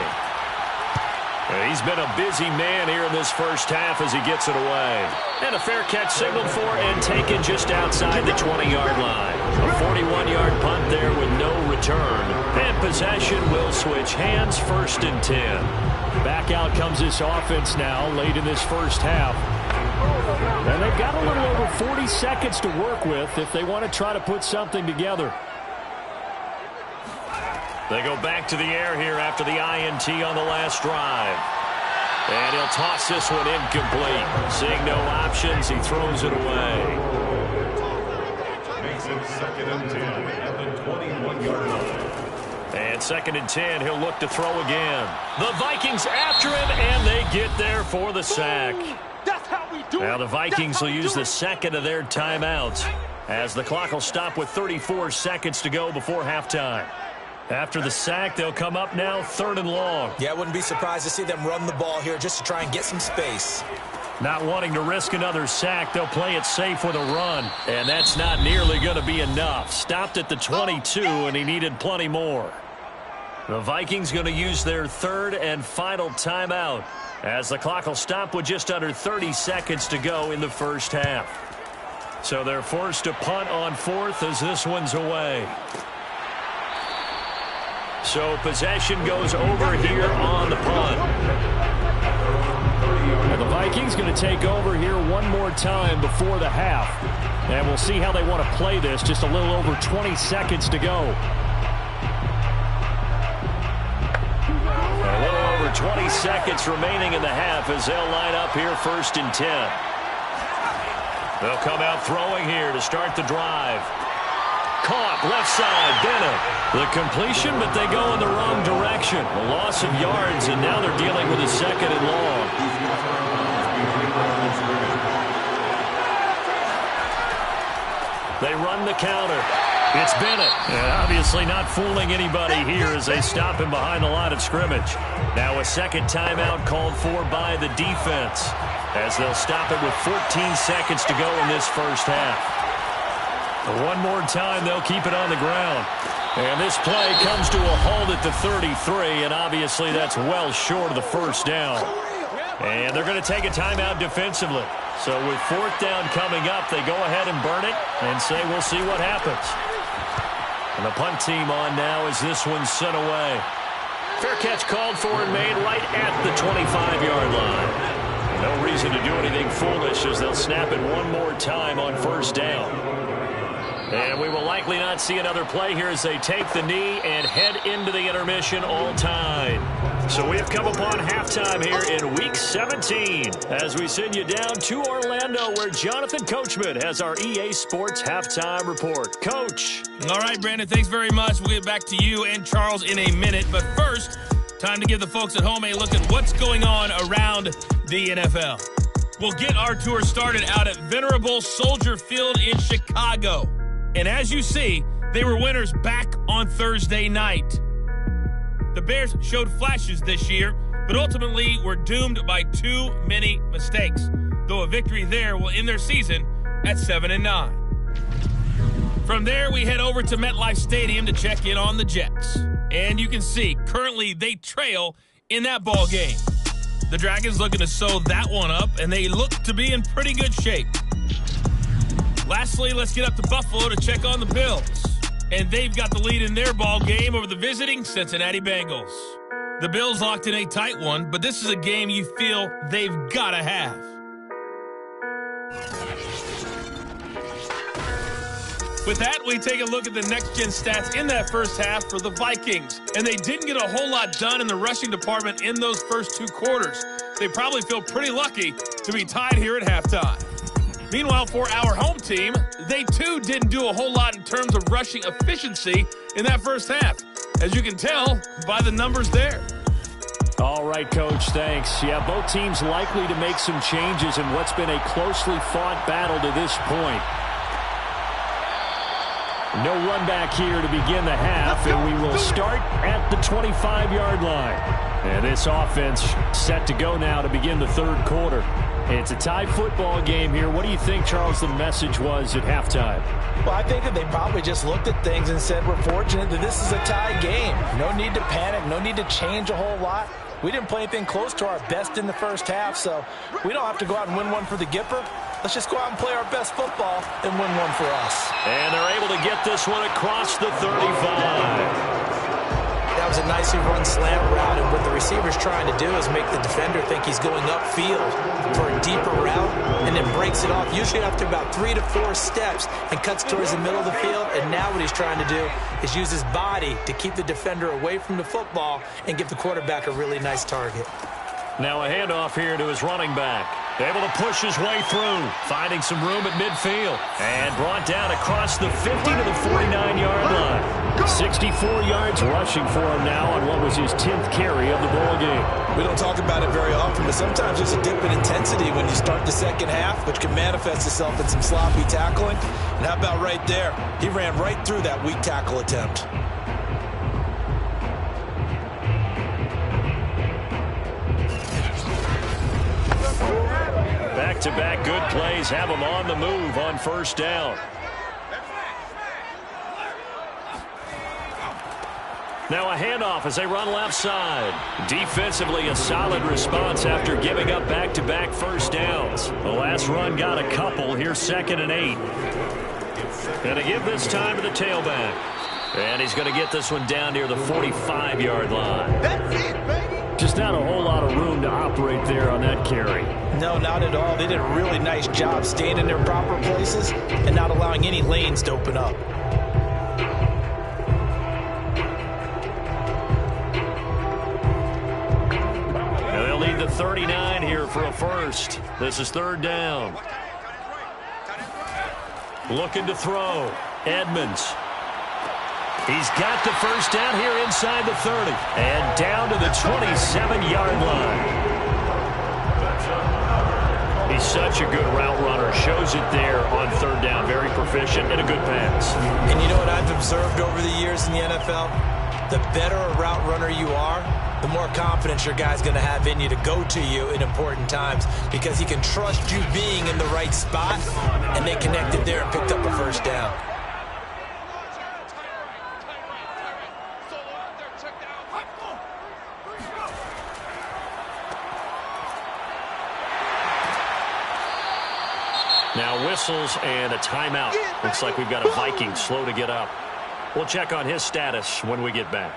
He's been a busy man here in this first half as he gets it away. And a fair catch signaled for and taken just outside the 20-yard line. A 41-yard punt there with no return. And possession will switch hands, first and 10. Back out comes this offense now late in this first half. And they've got a little over 40 seconds to work with if they want to try to put something together. They go back to the air here after the INT on the last drive. And he'll toss this one incomplete. Seeing no options, he throws it away. Makes it second and 10 at the 21-yard line. And second and 10, he'll look to throw again. The Vikings after him, and they get there for the sack. Now the Vikings will use the second of their timeouts as the clock will stop with 34 seconds to go before halftime. After the sack, they'll come up now third and long. Yeah, I wouldn't be surprised to see them run the ball here just to try and get some space. Not wanting to risk another sack, they'll play it safe with a run. And that's not nearly going to be enough. Stopped at the 22, and he needed plenty more. The Vikings going to use their third and final timeout as the clock will stop with just under 30 seconds to go in the first half. So they're forced to punt on fourth as this one's away. So possession goes over here on the punt. And the Vikings going to take over here one more time before the half. And we'll see how they want to play this. Just a little over 20 seconds to go. A little over 20 seconds remaining in the half as they'll line up here first and 10. They'll come out throwing here to start the drive. Caught, left side, Bennett. The completion, but they go in the wrong direction. A loss of yards, and now they're dealing with a second and long. They run the counter. It's Bennett. And obviously not fooling anybody here as they stop him behind the line of scrimmage. Now a second timeout called for by the defense as they'll stop it with 14 seconds to go in this first half. One more time, they'll keep it on the ground. And this play comes to a halt at the 33, and obviously that's well short of the first down. And they're going to take a timeout defensively. So with fourth down coming up, they go ahead and burn it and say we'll see what happens. And the punt team on now as this one's sent away. Fair catch called for and made right at the 25-yard line. No reason to do anything foolish as they'll snap it one more time on first down. And we will likely not see another play here as they take the knee and head into the intermission all tied. So we have come upon halftime here in Week 17 as we send you down to Orlando where Jonathan Coachman has our EA Sports Halftime Report. Coach. All right, Brandon, thanks very much. We'll get back to you and Charles in a minute. But first, time to give the folks at home a look at what's going on around the NFL. We'll get our tour started out at Venerable Soldier Field in Chicago. And as you see, they were winners back on Thursday night. The Bears showed flashes this year, but ultimately were doomed by too many mistakes, though a victory there will end their season at 7-9. From there, we head over to MetLife Stadium to check in on the Jets. And you can see, currently they trail in that ball game. The Dragons looking to sew that one up, and they look to be in pretty good shape. Lastly, let's get up to Buffalo to check on the Bills. And they've got the lead in their ball game over the visiting Cincinnati Bengals. The Bills locked in a tight one, but this is a game you feel they've got to have. With that, we take a look at the next-gen stats in that first half for the Vikings. And they didn't get a whole lot done in the rushing department in those first two quarters. They probably feel pretty lucky to be tied here at halftime. Meanwhile, for our home team, they too didn't do a whole lot in terms of rushing efficiency in that first half, as you can tell by the numbers there. All right, Coach, thanks. Yeah, both teams likely to make some changes in what's been a closely fought battle to this point. No run back here to begin the half, and we will start at the 25-yard line. And this offense set to go now to begin the third quarter. It's a tie football game here. What do you think, Charles, the message was at halftime? Well, I think that they probably just looked at things and said, we're fortunate that this is a tie game. No need to panic, no need to change a whole lot. We didn't play anything close to our best in the first half, so we don't have to go out and win one for the Gipper. Let's just go out and play our best football and win one for us. And they're able to get this one across the 35. That was a nicely run slant route, and what the receiver's trying to do is make the defender think he's going upfield for a deeper route, and then breaks it off, usually after about 3 to 4 steps, and cuts towards the middle of the field. And now what he's trying to do is use his body to keep the defender away from the football and give the quarterback a really nice target. Now a handoff here to his running back. Able to push his way through, finding some room at midfield. And brought down across the 50 to the 49-yard line. 64 yards rushing for him now on what was his 10th carry of the ball game. We don't talk about it very often, but sometimes there's a dip in intensity when you start the second half, which can manifest itself in some sloppy tackling. And how about right there? He ran right through that weak tackle attempt. Back-to-back good plays have him on the move on first down. Now a handoff as they run left side. Defensively, a solid response after giving up back-to-back first downs. The last run got a couple. Here's 2nd and 8. And to give this time to the tailback. And he's going to get this one down near the 45-yard line. That's it, baby. Just not a whole lot of room to operate there on that carry. No, not at all. They did a really nice job staying in their proper places and not allowing any lanes to open up. And they'll need the 39 here for a first. This is 3rd down. Looking to throw. Edmonds. He's got the first down here inside the 30. And down to the 27-yard line. He's such a good route runner. Shows it there on 3rd down. Very proficient and a good pass. And you know what I've observed over the years in the NFL? The better a route runner you are, the more confidence your guy's going to have in you to go to you in important times because he can trust you being in the right spot, and they connected there and picked up a first down. Now whistles and a timeout. Looks like we've got a Viking slow to get up. We'll check on his status when we get back.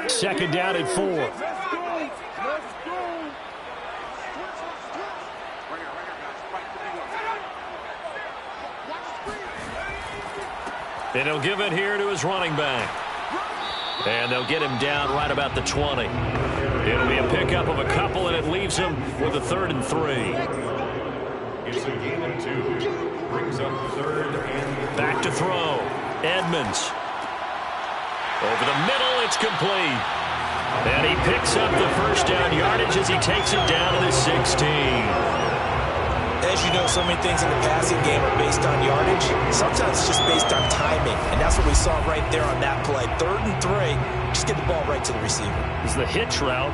Second down and 4. And he'll give it here to his running back. And they'll get him down right about the 20. It'll be a pickup of a couple, and it leaves him with a 3rd and 3. It's a gain of 2. Brings up 3rd and... Back to throw. Edmonds. Over the middle, it's complete. And he picks up the first down yardage as he takes it down to the 16. As you know, so many things in the passing game are based on yardage. Sometimes it's just based on timing, and that's what we saw right there on that play. 3rd and 3, just get the ball right to the receiver. Is the hitch route.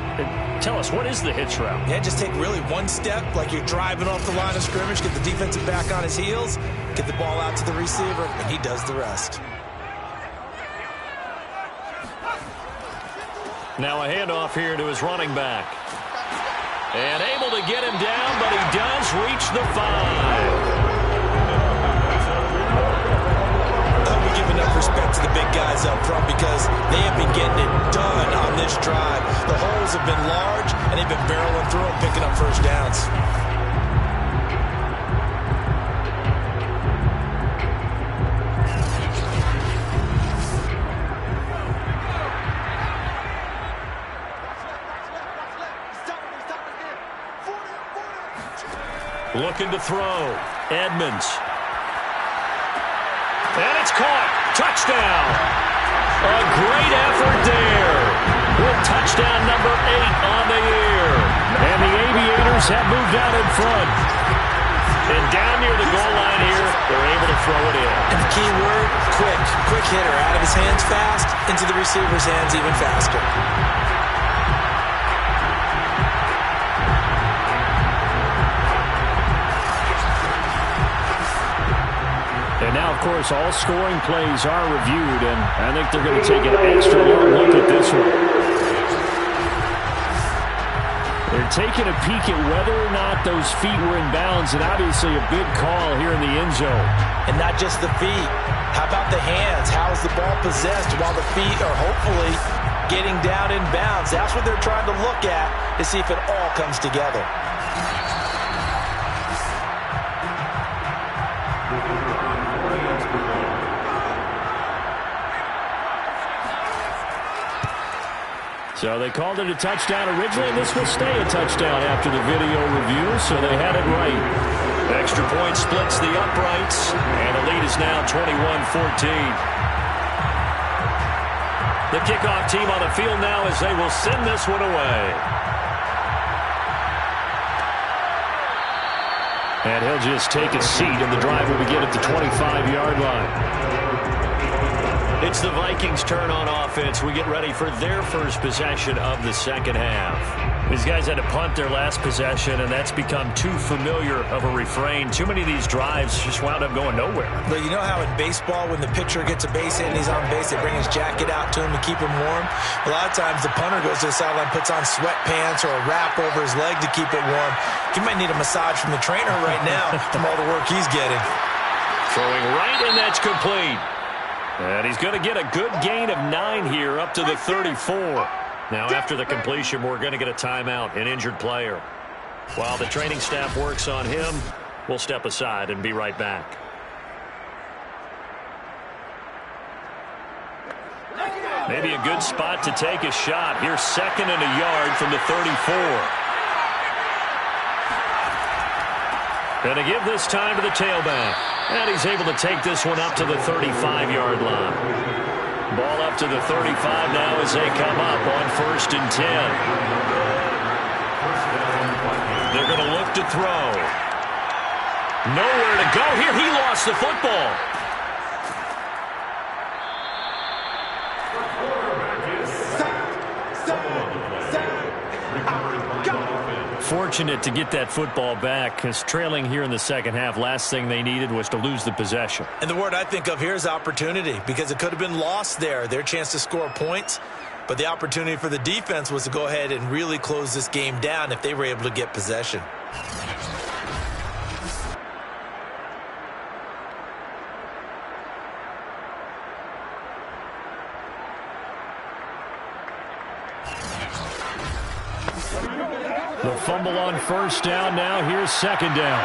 Tell us, what is the hitch route? Yeah, just take really one step, like you're driving off the line of scrimmage, get the defensive back on his heels, get the ball out to the receiver, and he does the rest. Now a handoff here to his running back. And able to get him down, but he does reach the 5. We give enough respect to the big guys up front because they have been getting it done on this drive. The holes have been large, and they've been barreling through and picking up first downs. Looking to throw. Edmonds. And it's caught. Touchdown. A great effort there. With touchdown number 8 on the year. And the Aviators have moved out in front. And down near the goal line here, they're able to throw it in. And the key word, quick. Quick hitter. Out of his hands fast, into the receiver's hands even faster. And now, of course, all scoring plays are reviewed, and I think they're going to take an extra long look at this one. They're taking a peek at whether or not those feet were in bounds, and obviously a big call here in the end zone. And not just the feet. How about the hands? How is the ball possessed while the feet are hopefully getting down in bounds? That's what they're trying to look at to see if it all comes together. So they called it a touchdown originally, and this will stay a touchdown after the video review, so they had it right. Extra point splits the uprights, and the lead is now 21-14. The kickoff team on the field now as they will send this one away. And he'll just take a seat, and the drive will begin at the 25-yard line. It's the Vikings' turn on offense. We get ready for their first possession of the second half. These guys had to punt their last possession, and that's become too familiar of a refrain. Too many of these drives just wound up going nowhere. But you know how in baseball, when the pitcher gets a base hit and he's on base, they bring his jacket out to him to keep him warm? A lot of times the punter goes to the sideline, puts on sweatpants or a wrap over his leg to keep it warm. He might need a massage from the trainer right now from all the work he's getting. Throwing right, and that's complete. And he's going to get a good gain of 9 here up to the 34. Now after the completion, we're going to get a timeout, an injured player. While the training staff works on him, we'll step aside and be right back. Maybe a good spot to take a shot. Here's 2nd and a yard from the 34. And to give this time to the tailback. And he's able to take this one up to the 35-yard line. Ball up to the 35 now as they come up on 1st and 10. They're going to look to throw. Nowhere to go here. He lost the football. Fortunate to get that football back, because trailing here in the second half, last thing they needed was to lose the possession. And the word I think of here is opportunity, because it could have been lost there, their chance to score points. But the opportunity for the defense was to go ahead and really close this game down if they were able to get possession. fumble on first down. Now here's second down.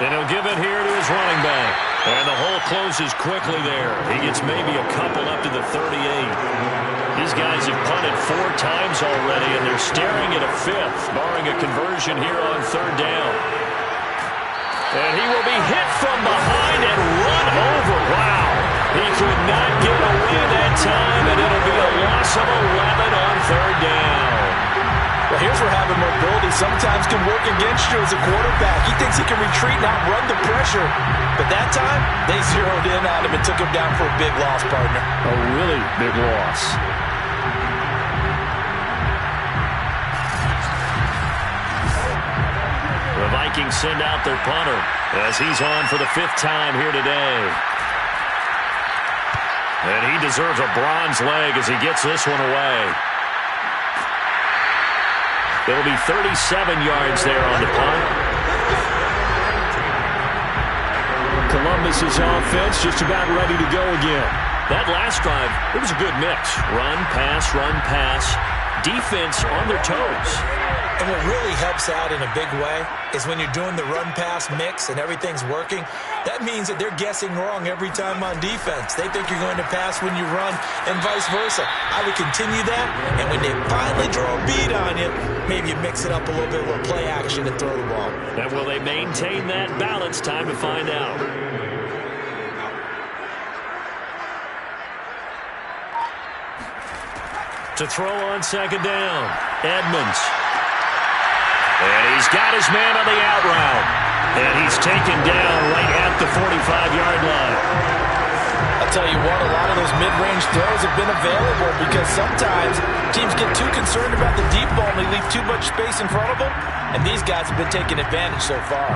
And he'll give it here to his running back. And the hole closes quickly there. He gets maybe a couple up to the 38. These guys have punted 4 times already, and they're staring at a 5th, barring a conversion here on third down. And he will be hit from behind and run over. Wow. He could not get away that time, and it'll be a loss of 11 on third down. Well, here's where having mobility sometimes can work against you as a quarterback. He thinks he can retreat and outrun the pressure. But that time, they zeroed in on him and took him down for a big loss, partner. A really big loss. The Vikings send out their punter as he's on for the 5th time here today. And he deserves a bronze leg as he gets this one away. It'll be 37 yards there on the punt. Columbus's offense just about ready to go again. That last drive, it was a good mix. Run, pass, defense on their toes. And what really helps out in a big way is when you're doing the run-pass mix and everything's working, that means that they're guessing wrong every time on defense. They think you're going to pass when you run and vice versa. I would continue that, and when they finally draw a bead on you, maybe you mix it up a little bit, a little play action and throw the ball. And will they maintain that balance? Time to find out. To throw on second down, Edmonds. And he's got his man on the out route. And he's taken down right at the 45-yard line. I'll tell you what, a lot of those mid-range throws have been available because sometimes teams get too concerned about the deep ball and they leave too much space in front of them. And these guys have been taking advantage so far.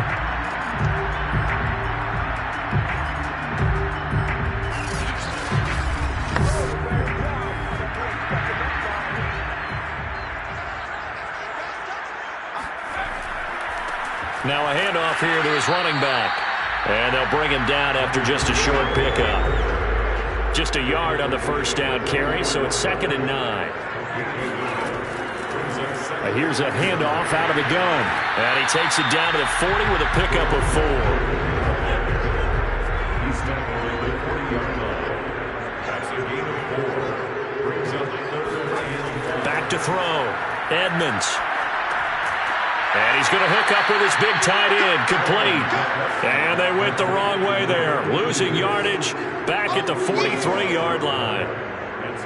Now a handoff here to his running back. And they'll bring him down after just a short pickup. Just a yard on the first down carry, so it's 2nd and 9. Here's a handoff out of the gun. And he takes it down to the 40 with a pickup of 4. He's down on the 40-yard line. That's a gain of 4. Brings up the 3rd. Back to throw. Edmonds. And he's going to hook up with his big tight end, complete. And they went the wrong way there, losing yardage back at the 43-yard line.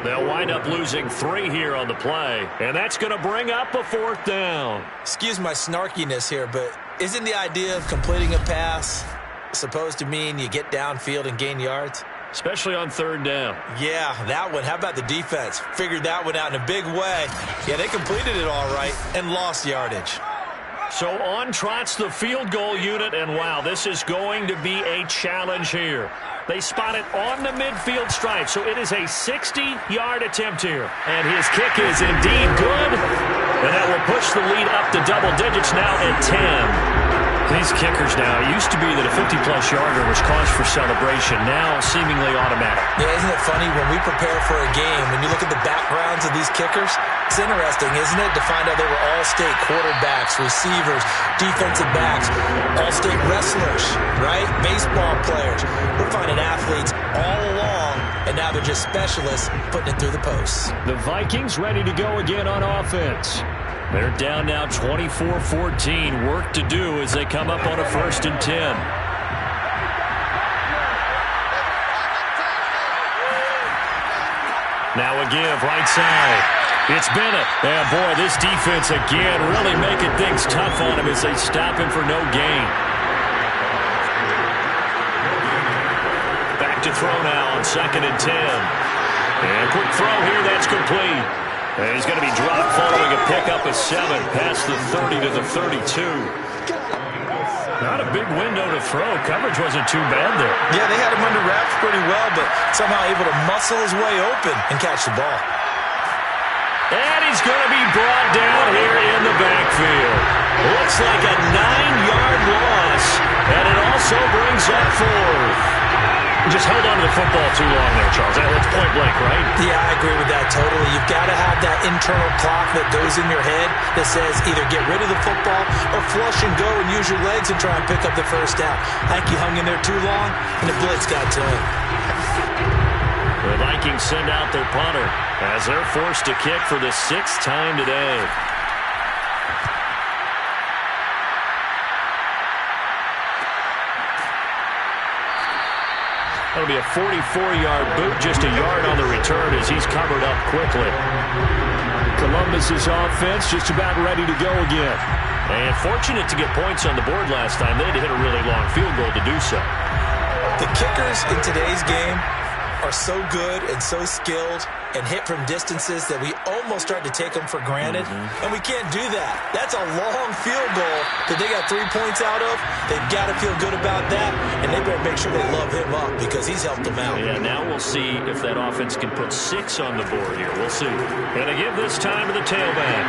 They'll wind up losing 3 here on the play, and that's going to bring up a 4th down. Excuse my snarkiness here, but isn't the idea of completing a pass supposed to mean you get downfield and gain yards? Especially on 3rd down. Yeah, that one. How about the defense? Figured that one out in a big way. Yeah, they completed it all right and lost yardage. So on trots the field goal unit, and wow, this is going to be a challenge here. They spot it on the midfield stripe, so it is a 60-yard attempt here. And his kick is indeed good, and that will push the lead up to double digits now at 10. These kickers now, it used to be that a 50-plus yarder was cause for celebration, now seemingly automatic. Yeah, isn't it funny when we prepare for a game, when you look at the backgrounds of these kickers, it's interesting, isn't it, to find out they were all-state quarterbacks, receivers, defensive backs, all-state wrestlers, right? Baseball players. We're finding athletes all along, and now they're just specialists putting it through the posts. The Vikings ready to go again on offense. They're down now 24-14. Work to do as they come up on a 1st and 10. Now a give right side. It's Bennett. And boy, this defense again really making things tough on him as they stop him for no gain. Back to throw now on 2nd and 10. And quick throw here, that's complete. And he's going to be dropped following a pickup of 7 past the 30 to the 32. Not a big window to throw. Coverage wasn't too bad there. Yeah, they had him under wraps pretty well, but somehow able to muscle his way open and catch the ball. And he's going to be brought down here in the backfield. Looks like a 9-yard loss, and it also brings up 4th. Just held on to the football too long there, Charles. That's point blank, right? Yeah, I agree with that totally. You've got to have that internal clock that goes in your head that says either get rid of the football or flush and go and use your legs and try and pick up the first down. I think he hung in there too long, and the blitz got to him. The Vikings send out their punter as they're forced to kick for the 6th time today. That'll be a 44-yard boot, just a yard on the return as he's covered up quickly. Columbus's offense just about ready to go again. And fortunate to get points on the board last time. They had to hit a really long field goal to do so. The kickers in today's game are so good and so skilled and hit from distances that we almost start to take them for granted. And we can't do that. That's a long field goal that they got 3 points out of. They've got to feel good about that, and they better make sure they love him up because he's helped them out. Yeah, now we'll see if that offense can put 6 on the board here. We'll see. And they give this time to the tailback.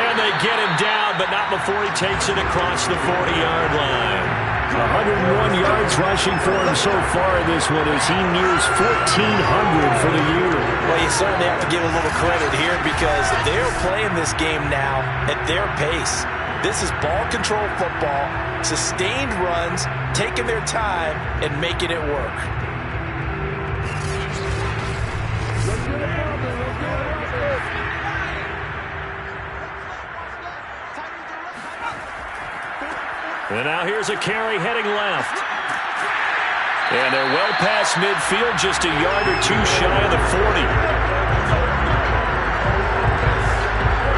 And they get him down, but not before he takes it across the 40-yard line. 101 yards rushing for him so far in this one as he nears 1,400 for the year. Well, you certainly have to give a little credit here because they're playing this game now at their pace. This is ball control football, sustained runs, taking their time, and making it work. And now here's a carry heading left. And they're well past midfield, just a yard or two shy of the 40.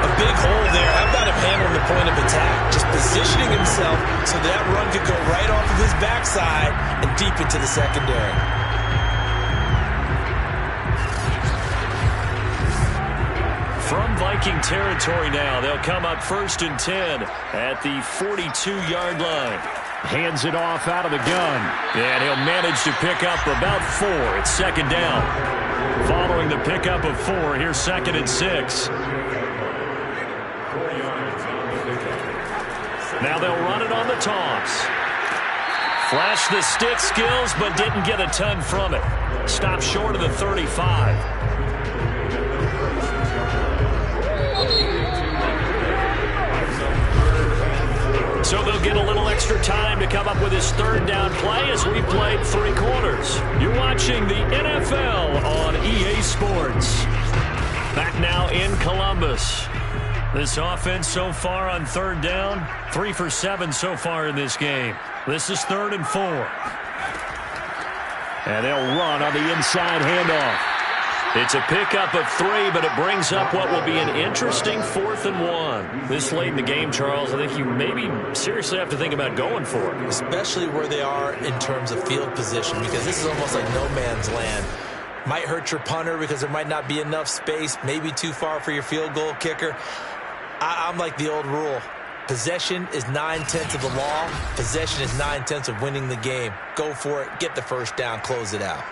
A big hole there. How about him handling the point of attack? Just positioning himself so that run could go right off of his backside and deep into the secondary. From Viking territory now, they'll come up 1st and 10 at the 42-yard line. Hands it off out of the gun. And he'll manage to pick up about 4. It's 2nd down. Following the pickup of 4, here's 2nd and 6. Now they'll run it on the toss. Flashed the stick skills, but didn't get a ton from it. Stopped short of the 35. So they'll get a little extra time to come up with his 3rd down play as we played 3 quarters. You're watching the NFL on EA Sports. Back now in Columbus. This offense so far on 3rd down, 3 for 7 so far in this game. This is 3rd and 4. And they'll run on the inside handoff. It's a pickup of 3, but it brings up what will be an interesting 4th and 1. This late in the game, Charles, I think you maybe seriously have to think about going for it. Especially where they are in terms of field position, because this is almost like no man's land. Might hurt your punter because there might not be enough space, maybe too far for your field goal kicker. I'm like the old rule. Possession is 9/10 of the law. Possession is 9/10 of winning the game. Go for it. Get the first down. Close it out.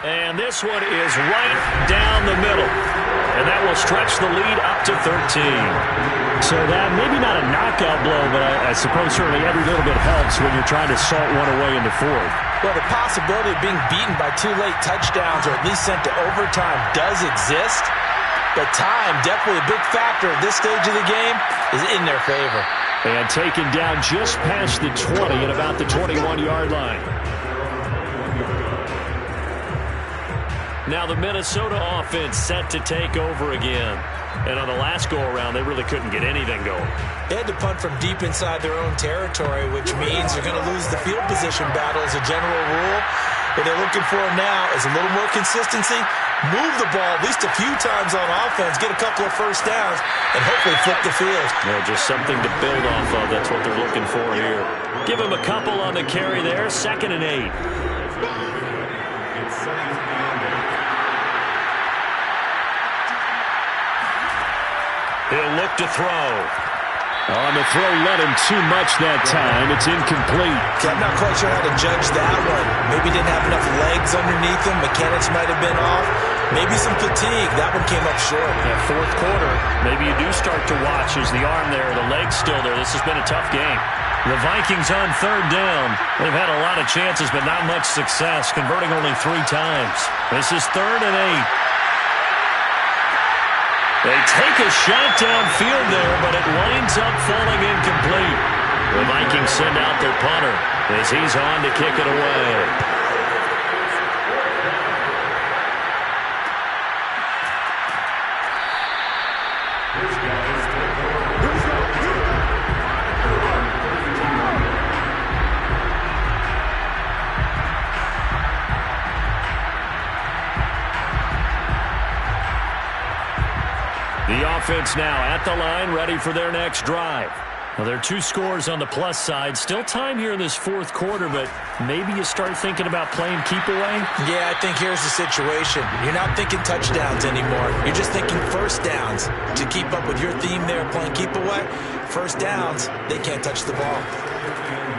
And this one is right down the middle. And that will stretch the lead up to 13. So that maybe not a knockout blow, but I suppose certainly every little bit helps when you're trying to salt one away in the 4th. Well, the possibility of being beaten by 2 late touchdowns or at least sent to overtime does exist. But time, definitely a big factor at this stage of the game, is in their favor. And taken down just past the 20 at about the 21-yard line. Now the Minnesota offense set to take over again. And on the last go-around, they really couldn't get anything going. They had to punt from deep inside their own territory, which means they're going to lose the field position battle as a general rule. What they're looking for now is a little more consistency, move the ball at least a few times on offense, get a couple of first downs, and hopefully flip the field. Yeah, just something to build off of. That's what they're looking for here. Give them a couple on the carry there, 2nd and 8. He'll look to throw. On the throw, let him too much that time. It's incomplete. I'm not quite sure how to judge that one. Maybe didn't have enough legs underneath him. Mechanics might have been off. Maybe some fatigue. That one came up short. Yeah, 4th quarter, maybe you do start to watch as the arm there, the leg's still there. This has been a tough game. The Vikings on third down. They've had a lot of chances, but not much success, converting only 3 times. This is 3rd and 8. They take a shot downfield there, but it winds up falling incomplete. The Vikings send out their punter as he's on to kick it away. The offense now at the line, ready for their next drive. Well, there are 2 scores on the plus side. Still time here in this 4th quarter, but maybe you start thinking about playing keep away? Yeah, I think here's the situation. You're not thinking touchdowns anymore. You're just thinking first downs. To keep up with your theme there, playing keep away, first downs, they can't touch the ball.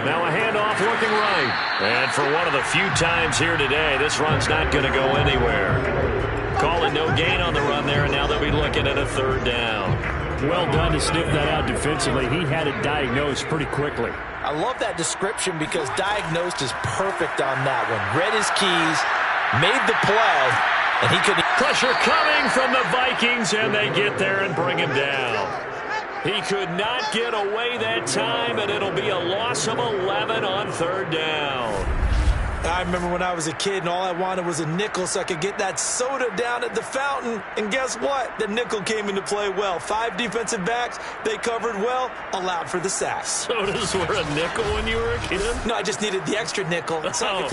Now a handoff looking right. And for one of the few times here today, this run's not going to go anywhere. Calling no gain on the run there, and now they'll be looking at a 3rd down. Well done to sniff that out defensively. He had it diagnosed pretty quickly. I love that description because diagnosed is perfect on that one. Read his keys, made the play, and he could... Pressure coming from the Vikings, and they get there and bring him down. He could not get away that time, and it'll be a loss of 11 on 3rd down. I remember when I was a kid and all I wanted was a nickel so I could get that soda down at the fountain. And guess what? The nickel came into play well. 5 defensive backs, they covered well, allowed for the sacks. Sodas were a nickel when you were a kid? No, I just needed the extra nickel so I could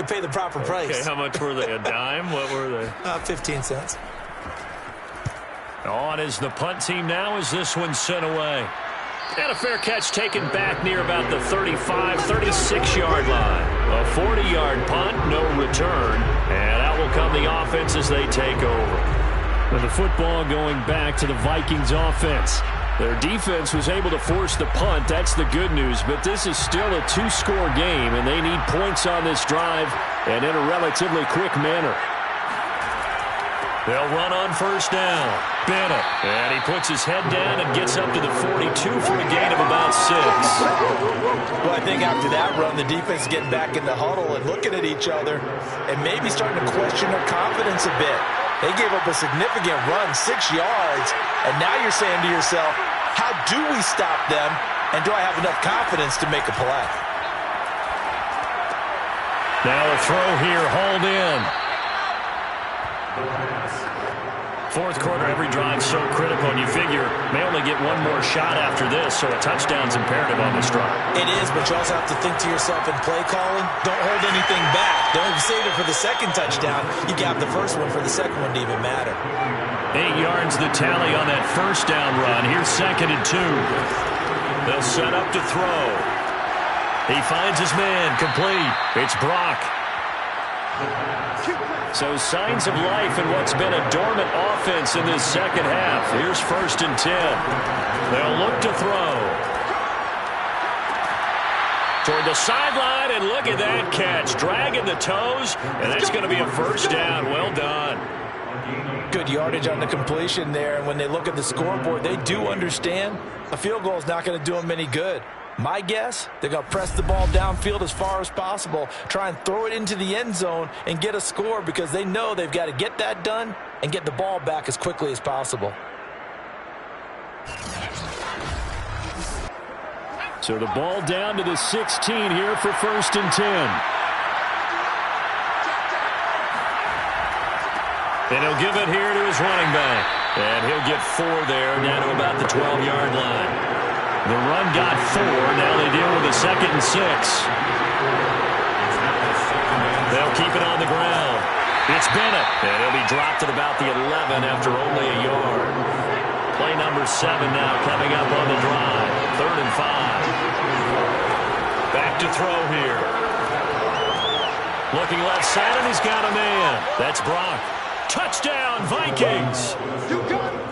pay the proper price. Okay, how much were they? A dime? What were they? 15 cents. On is the punt team now as this one's sent away. And a fair catch taken back near about the 35, 36-yard line. A 40-yard punt, no return. And out will come the offense as they take over. With the football going back to the Vikings offense. Their defense was able to force the punt. That's the good news. But this is still a 2-score game, and they need points on this drive and in a relatively quick manner. They'll run on 1st down. Bennett. And he puts his head down and gets up to the 42 for a gain of about 6. Well, I think after that run, the defense is getting back in the huddle and looking at each other and maybe starting to question their confidence a bit. They gave up a significant run, 6 yards, and now you're saying to yourself, how do we stop them, and do I have enough confidence to make a play? Now a throw here, hauled in. 4th quarter, every drive so critical, and you figure may only get one more shot after this, so a touchdown's imperative on this drive. It is, but you also have to think to yourself in play calling, don't hold anything back. Don't save it for the 2nd touchdown. You got the 1st one for the 2nd one to even matter. 8 yards the tally on that 1st down run. Here's 2nd and 2. They'll set up to throw. He finds his man, complete. It's Brock. So signs of life in what's been a dormant offense in this 2nd half. Here's 1st and 10. They'll look to throw. Toward the sideline, and look at that catch. Dragging the toes, and that's going to be a 1st down. Well done. Good yardage on the completion there, and when they look at the scoreboard, they do understand a field goal is not going to do them any good. My guess, they're going to press the ball downfield as far as possible, try and throw it into the end zone and get a score because they know they've got to get that done and get the ball back as quickly as possible. So the ball down to the 16 here for 1st and 10. And he'll give it here to his running back. And he'll get 4 there, down to about the 12-yard line. The run got 4. Now they deal with a 2nd and 6. They'll keep it on the ground. It's Bennett. And he'll be dropped at about the 11 after only a yard. Play number 7 now coming up on the drive. 3rd and 5. Back to throw here. Looking left side, and he's got a man. That's Brock. Touchdown, Vikings.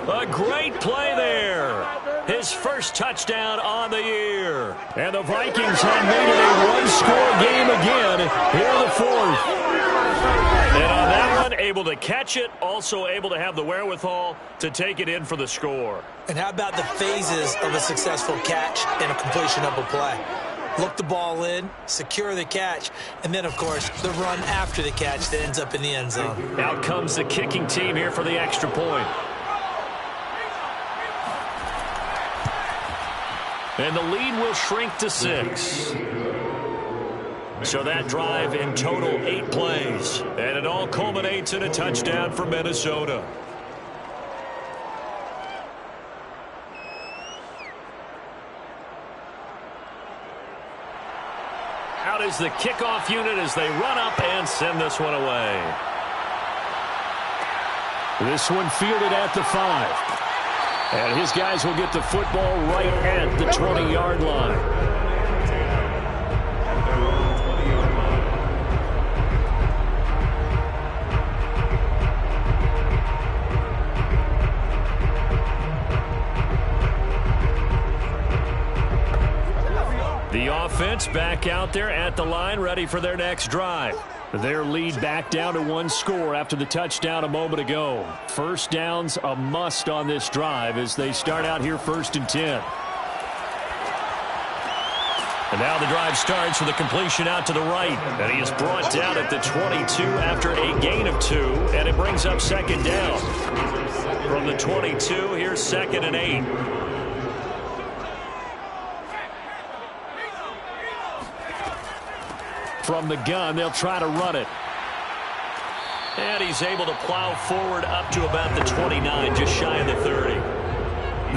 A great play there. His 1st touchdown on the year. And the Vikings have made it a 1-score game again here in the 4th. And on that one, able to catch it, also able to have the wherewithal to take it in for the score. And how about the phases of a successful catch and a completion of a play? Look the ball in, secure the catch, and then, of course, the run after the catch that ends up in the end zone. Out comes the kicking team here for the extra point. And the lead will shrink to 6. So that drive in total 8 plays. And it all culminates in a touchdown for Minnesota. Out is the kickoff unit as they run up and send this one away. This one fielded at the 5. And his guys will get the football right at the 20-yard line. The offense back out there at the line, ready for their next drive. Their lead back down to 1 score after the touchdown a moment ago. First down's a must on this drive as they start out here 1st and 10. And now the drive starts with a completion out to the right. And he is brought down at the 22 after a gain of 2. And it brings up 2nd down. From the 22, here's 2nd and 8. From the gun, they'll try to run it. And he's able to plow forward up to about the 29, just shy of the 30.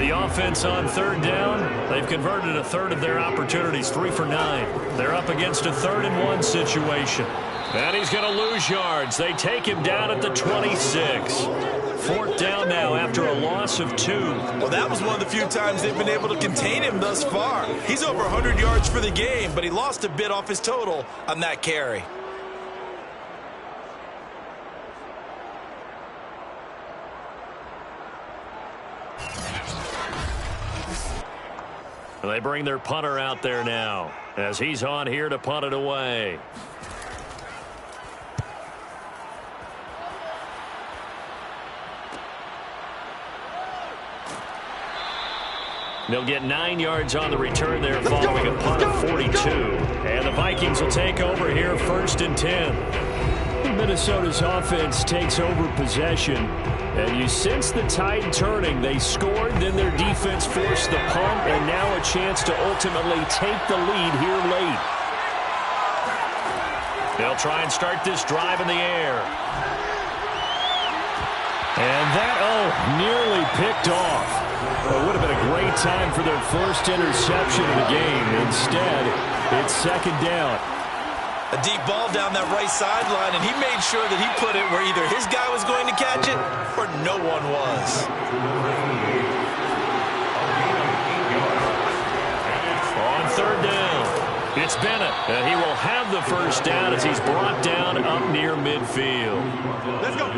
The offense on 3rd down, they've converted a third of their opportunities, 3 for 9. They're up against a 3rd and 1 situation. And he's going to lose yards. They take him down at the 26. 4th down now after a loss of 2. Well, that was one of the few times they've been able to contain him thus far. He's over 100 yards for the game, but he lost a bit off his total on that carry. They bring their punter out there now as he's on here to punt it away. They'll get 9 yards on the return there following a punt of 42. And the Vikings will take over here 1st and 10. Minnesota's offense takes over possession. And you sense the tide turning. They scored, then their defense forced the punt, and now a chance to ultimately take the lead here late. They'll try and start this drive in the air. And that, nearly picked off. It would have been a great time for their first interception of the game. Instead, it's 2nd down. A deep ball down that right sideline, and he made sure that he put it where either his guy was going to catch it or no one was. On 3rd down, it's Bennett, and he will have the first down as he's brought down up near midfield. Let's go.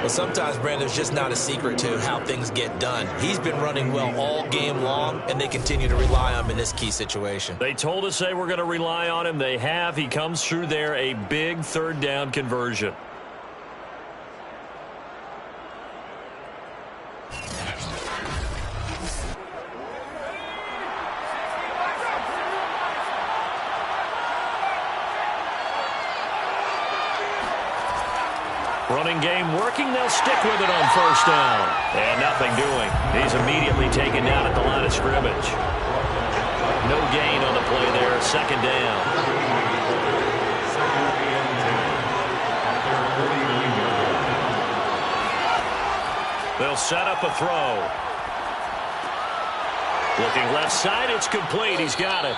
Well, sometimes, Brandon, there's just not a secret to how things get done. He's been running well all game long, and they continue to rely on him in this key situation. They told us they were going to rely on him. They have. He comes through there, a big 3rd down conversion. Running game working. They'll stick with it on 1st down. And nothing doing. He's immediately taken down at the line of scrimmage. No gain on the play there. 2nd down. They'll set up a throw. Looking left side. It's complete. He's got it.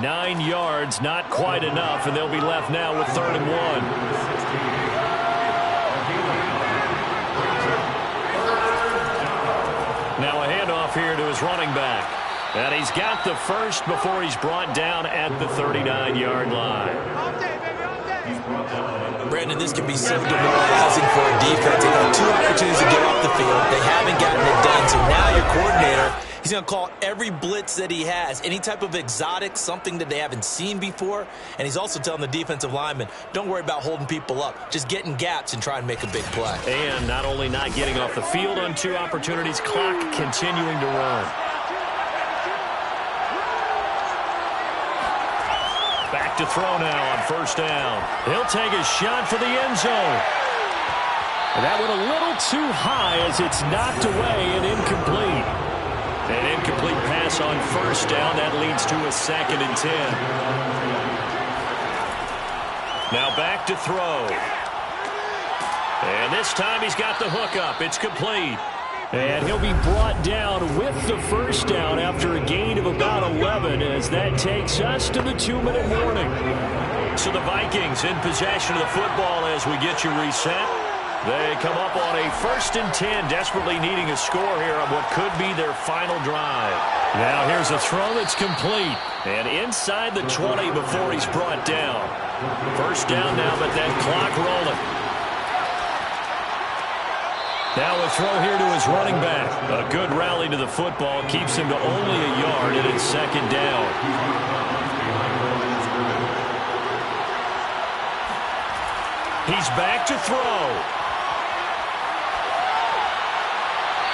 9 yards. Not quite enough. And they'll be left now with 3rd and 1. Now a handoff here to his running back. And he's got the first before he's brought down at the 39-yard line. Brandon, this can be so demoralizing for a defense. They've had 2 opportunities to get off the field. They haven't gotten it done. So now your coordinator, he's going to call every blitz that he has, any type of exotic, something that they haven't seen before. And he's also telling the defensive linemen, don't worry about holding people up. Just get in gaps and try and make a big play. And not only not getting off the field on 2 opportunities, clock continuing to run. Back to throw now on first down. He'll take a shot for the end zone. And that went a little too high as it's knocked away and incomplete. An incomplete pass on first down. That leads to a 2nd and 10. Now back to throw. And this time he's got the hook up. It's complete. And he'll be brought down with the first down after a gain of about 11 as that takes us to the 2-minute warning. So the Vikings in possession of the football as we get you reset. They come up on a 1st and 10, desperately needing a score here on what could be their final drive. Now here's a throw that's complete. And inside the 20 before he's brought down. First down now, but that clock rolling. Now a throw here to his running back. A good rally to the football keeps him to only a yard, and it's 2nd down. He's back to throw.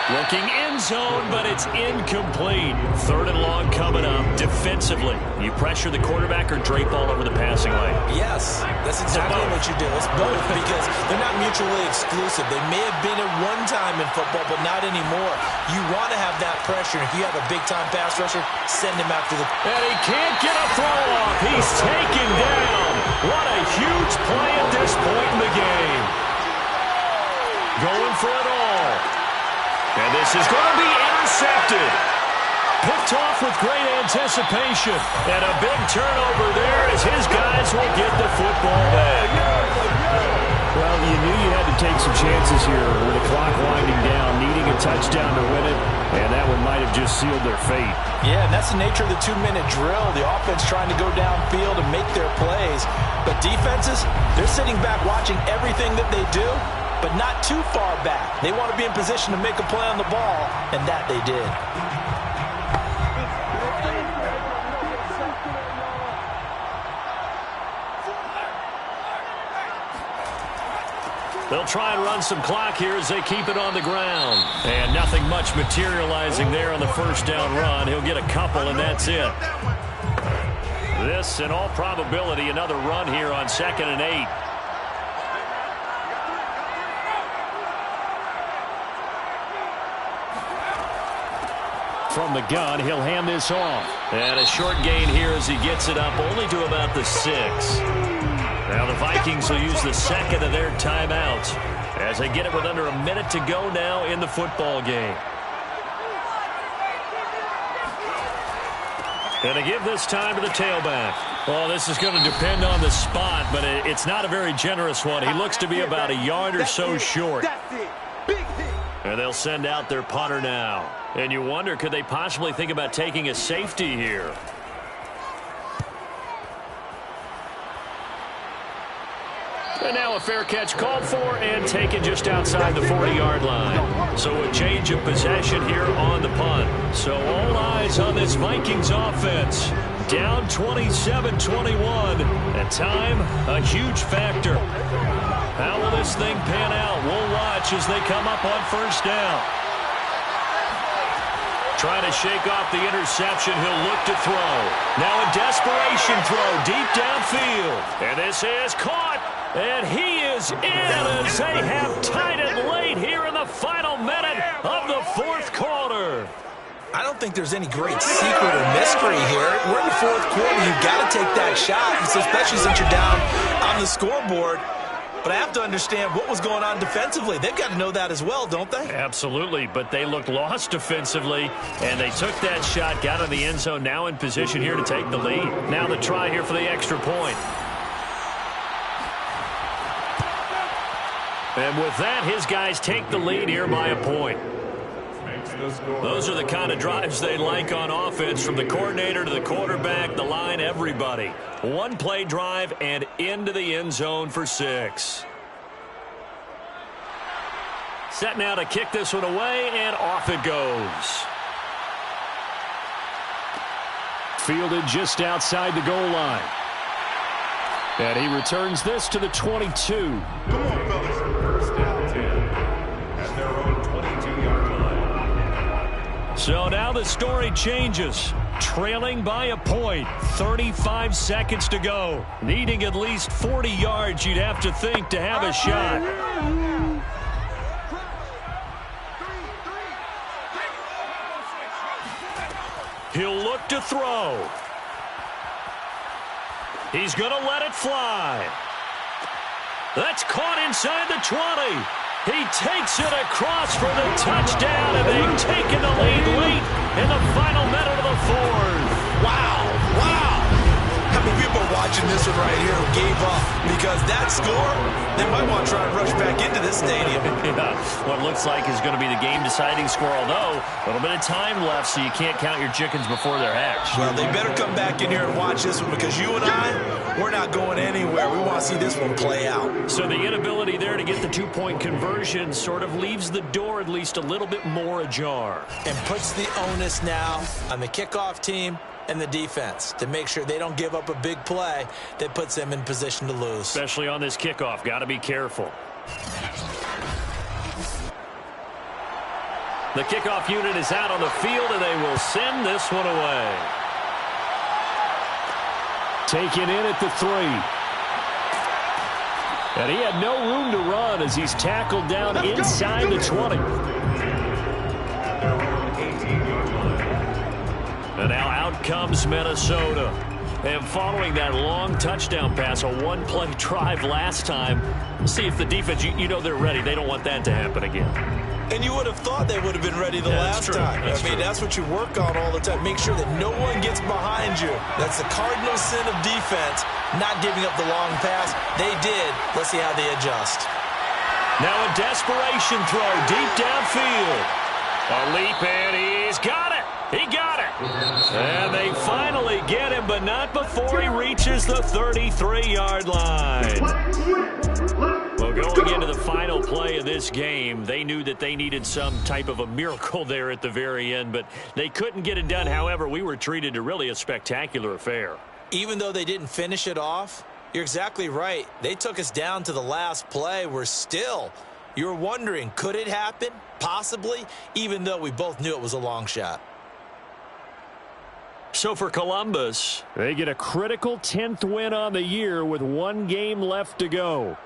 Looking end zone, but it's incomplete. 3rd and long coming up. Defensively, you pressure the quarterback or drape all over the passing lane? Yes, that's exactly what you do. It's both because they're not mutually exclusive. They may have been at one time in football, but not anymore. You want to have that pressure. If you have a big-time pass rusher, send him after the... And he can't get a throw off. He's taken down. What a huge play at this point in the game. Going for it all. And this is going to be intercepted. Picked off with great anticipation. And a big turnover there as his guys will get the football back. Well, you knew you had to take some chances here with the clock winding down, needing a touchdown to win it, and that one might have just sealed their fate. Yeah, and that's the nature of the 2-minute drill. The offense trying to go downfield and make their plays. But defenses, they're sitting back watching everything that they do, but not too far back. They want to be in position to make a play on the ball, and that they did. They'll try and run some clock here as they keep it on the ground. And nothing much materializing there on the first down run. He'll get a couple, and that's it. This, in all probability, another run here on 2nd and 8. From the gun, he'll hand this off. And a short gain here as he gets it up only to about the 6. Now the Vikings will use the 2nd of their timeouts as they get it with under a minute to go now in the football game. And they give this time to the tailback. Well, this is going to depend on the spot, but it's not a very generous one. He looks to be about a yard or so short. And they'll send out their punter now. And you wonder, could they possibly think about taking a safety here? And now a fair catch called for and taken just outside the 40-yard line. So a change of possession here on the punt. So all eyes on this Vikings offense. Down 27-21. And time, a huge factor. How will this thing pan out? We'll watch as they come up on first down. Trying to shake off the interception. He'll look to throw. Now a desperation throw deep downfield. And this is caught. And he is in as they have tied it late here in the final minute of the fourth quarter. I don't think there's any great secret or mystery here. We're in the fourth quarter. You've got to take that shot, especially since you're down on the scoreboard. But I have to understand what was going on defensively. They've got to know that as well, don't they? Absolutely, but they looked lost defensively, and they took that shot, got in the end zone, now in position here to take the lead. Now the try here for the extra point. And with that, his guys take the lead here by a point. Those are the kind of drives they like on offense, from the coordinator to the quarterback, the line, everybody. One play drive and into the end zone for 6. Set now to kick this one away, and off it goes. Fielded just outside the goal line. And he returns this to the 22. Come on, fellas. First down 10 at their own 22-yard line. So now the story changes. Trailing by a point, 35 seconds to go. Needing at least 40 yards, you'd have to think, to have a shot. He'll look to throw. He's going to let it fly. That's caught inside the 20. He takes it across for the touchdown, and they've taken the lead late in the final minute of the 4th. Wow, wow. How many people are watching this one right here who gave up? Because that score, they might want to try and rush back into this stadium. Yeah, what looks like is going to be the game-deciding score, although a little bit of time left, so you can't count your chickens before they're hatched. Well, they better come back in here and watch this one, because you and I, we're not going anywhere. We want to see this one play out. So the inability there to get the 2-point conversion sort of leaves the door at least a little bit more ajar. And puts the onus now on the kickoff team and the defense to make sure they don't give up a big play that puts them in position to lose. Especially on this kickoff. Got to be careful. The kickoff unit is out on the field, and they will send this one away. Taken in at the 3. And he had no room to run as he's tackled down inside the 20. And now out comes Minnesota. And following that long touchdown pass, a one-play drive last time, see if the defense, you know they're ready. They don't want that to happen again. And you would have thought they would have been ready the last time. That's what you work on all the time. Make sure that no one gets behind you. That's the cardinal sin of defense, not giving up the long pass. They did. Let's see how they adjust. Now a desperation throw deep downfield. A leap, and he's got it. He got it. And they finally get him, but not before he reaches the 33-yard line. Well, going into the final play of this game, they knew that they needed some type of a miracle there at the very end, but they couldn't get it done. However, we were treated to really a spectacular affair. Even though they didn't finish it off, you're exactly right. They took us down to the last play. We're still, you're wondering, could it happen? Possibly, even though we both knew it was a long shot. So for Columbus, they get a critical 10th win on the year with one game left to go.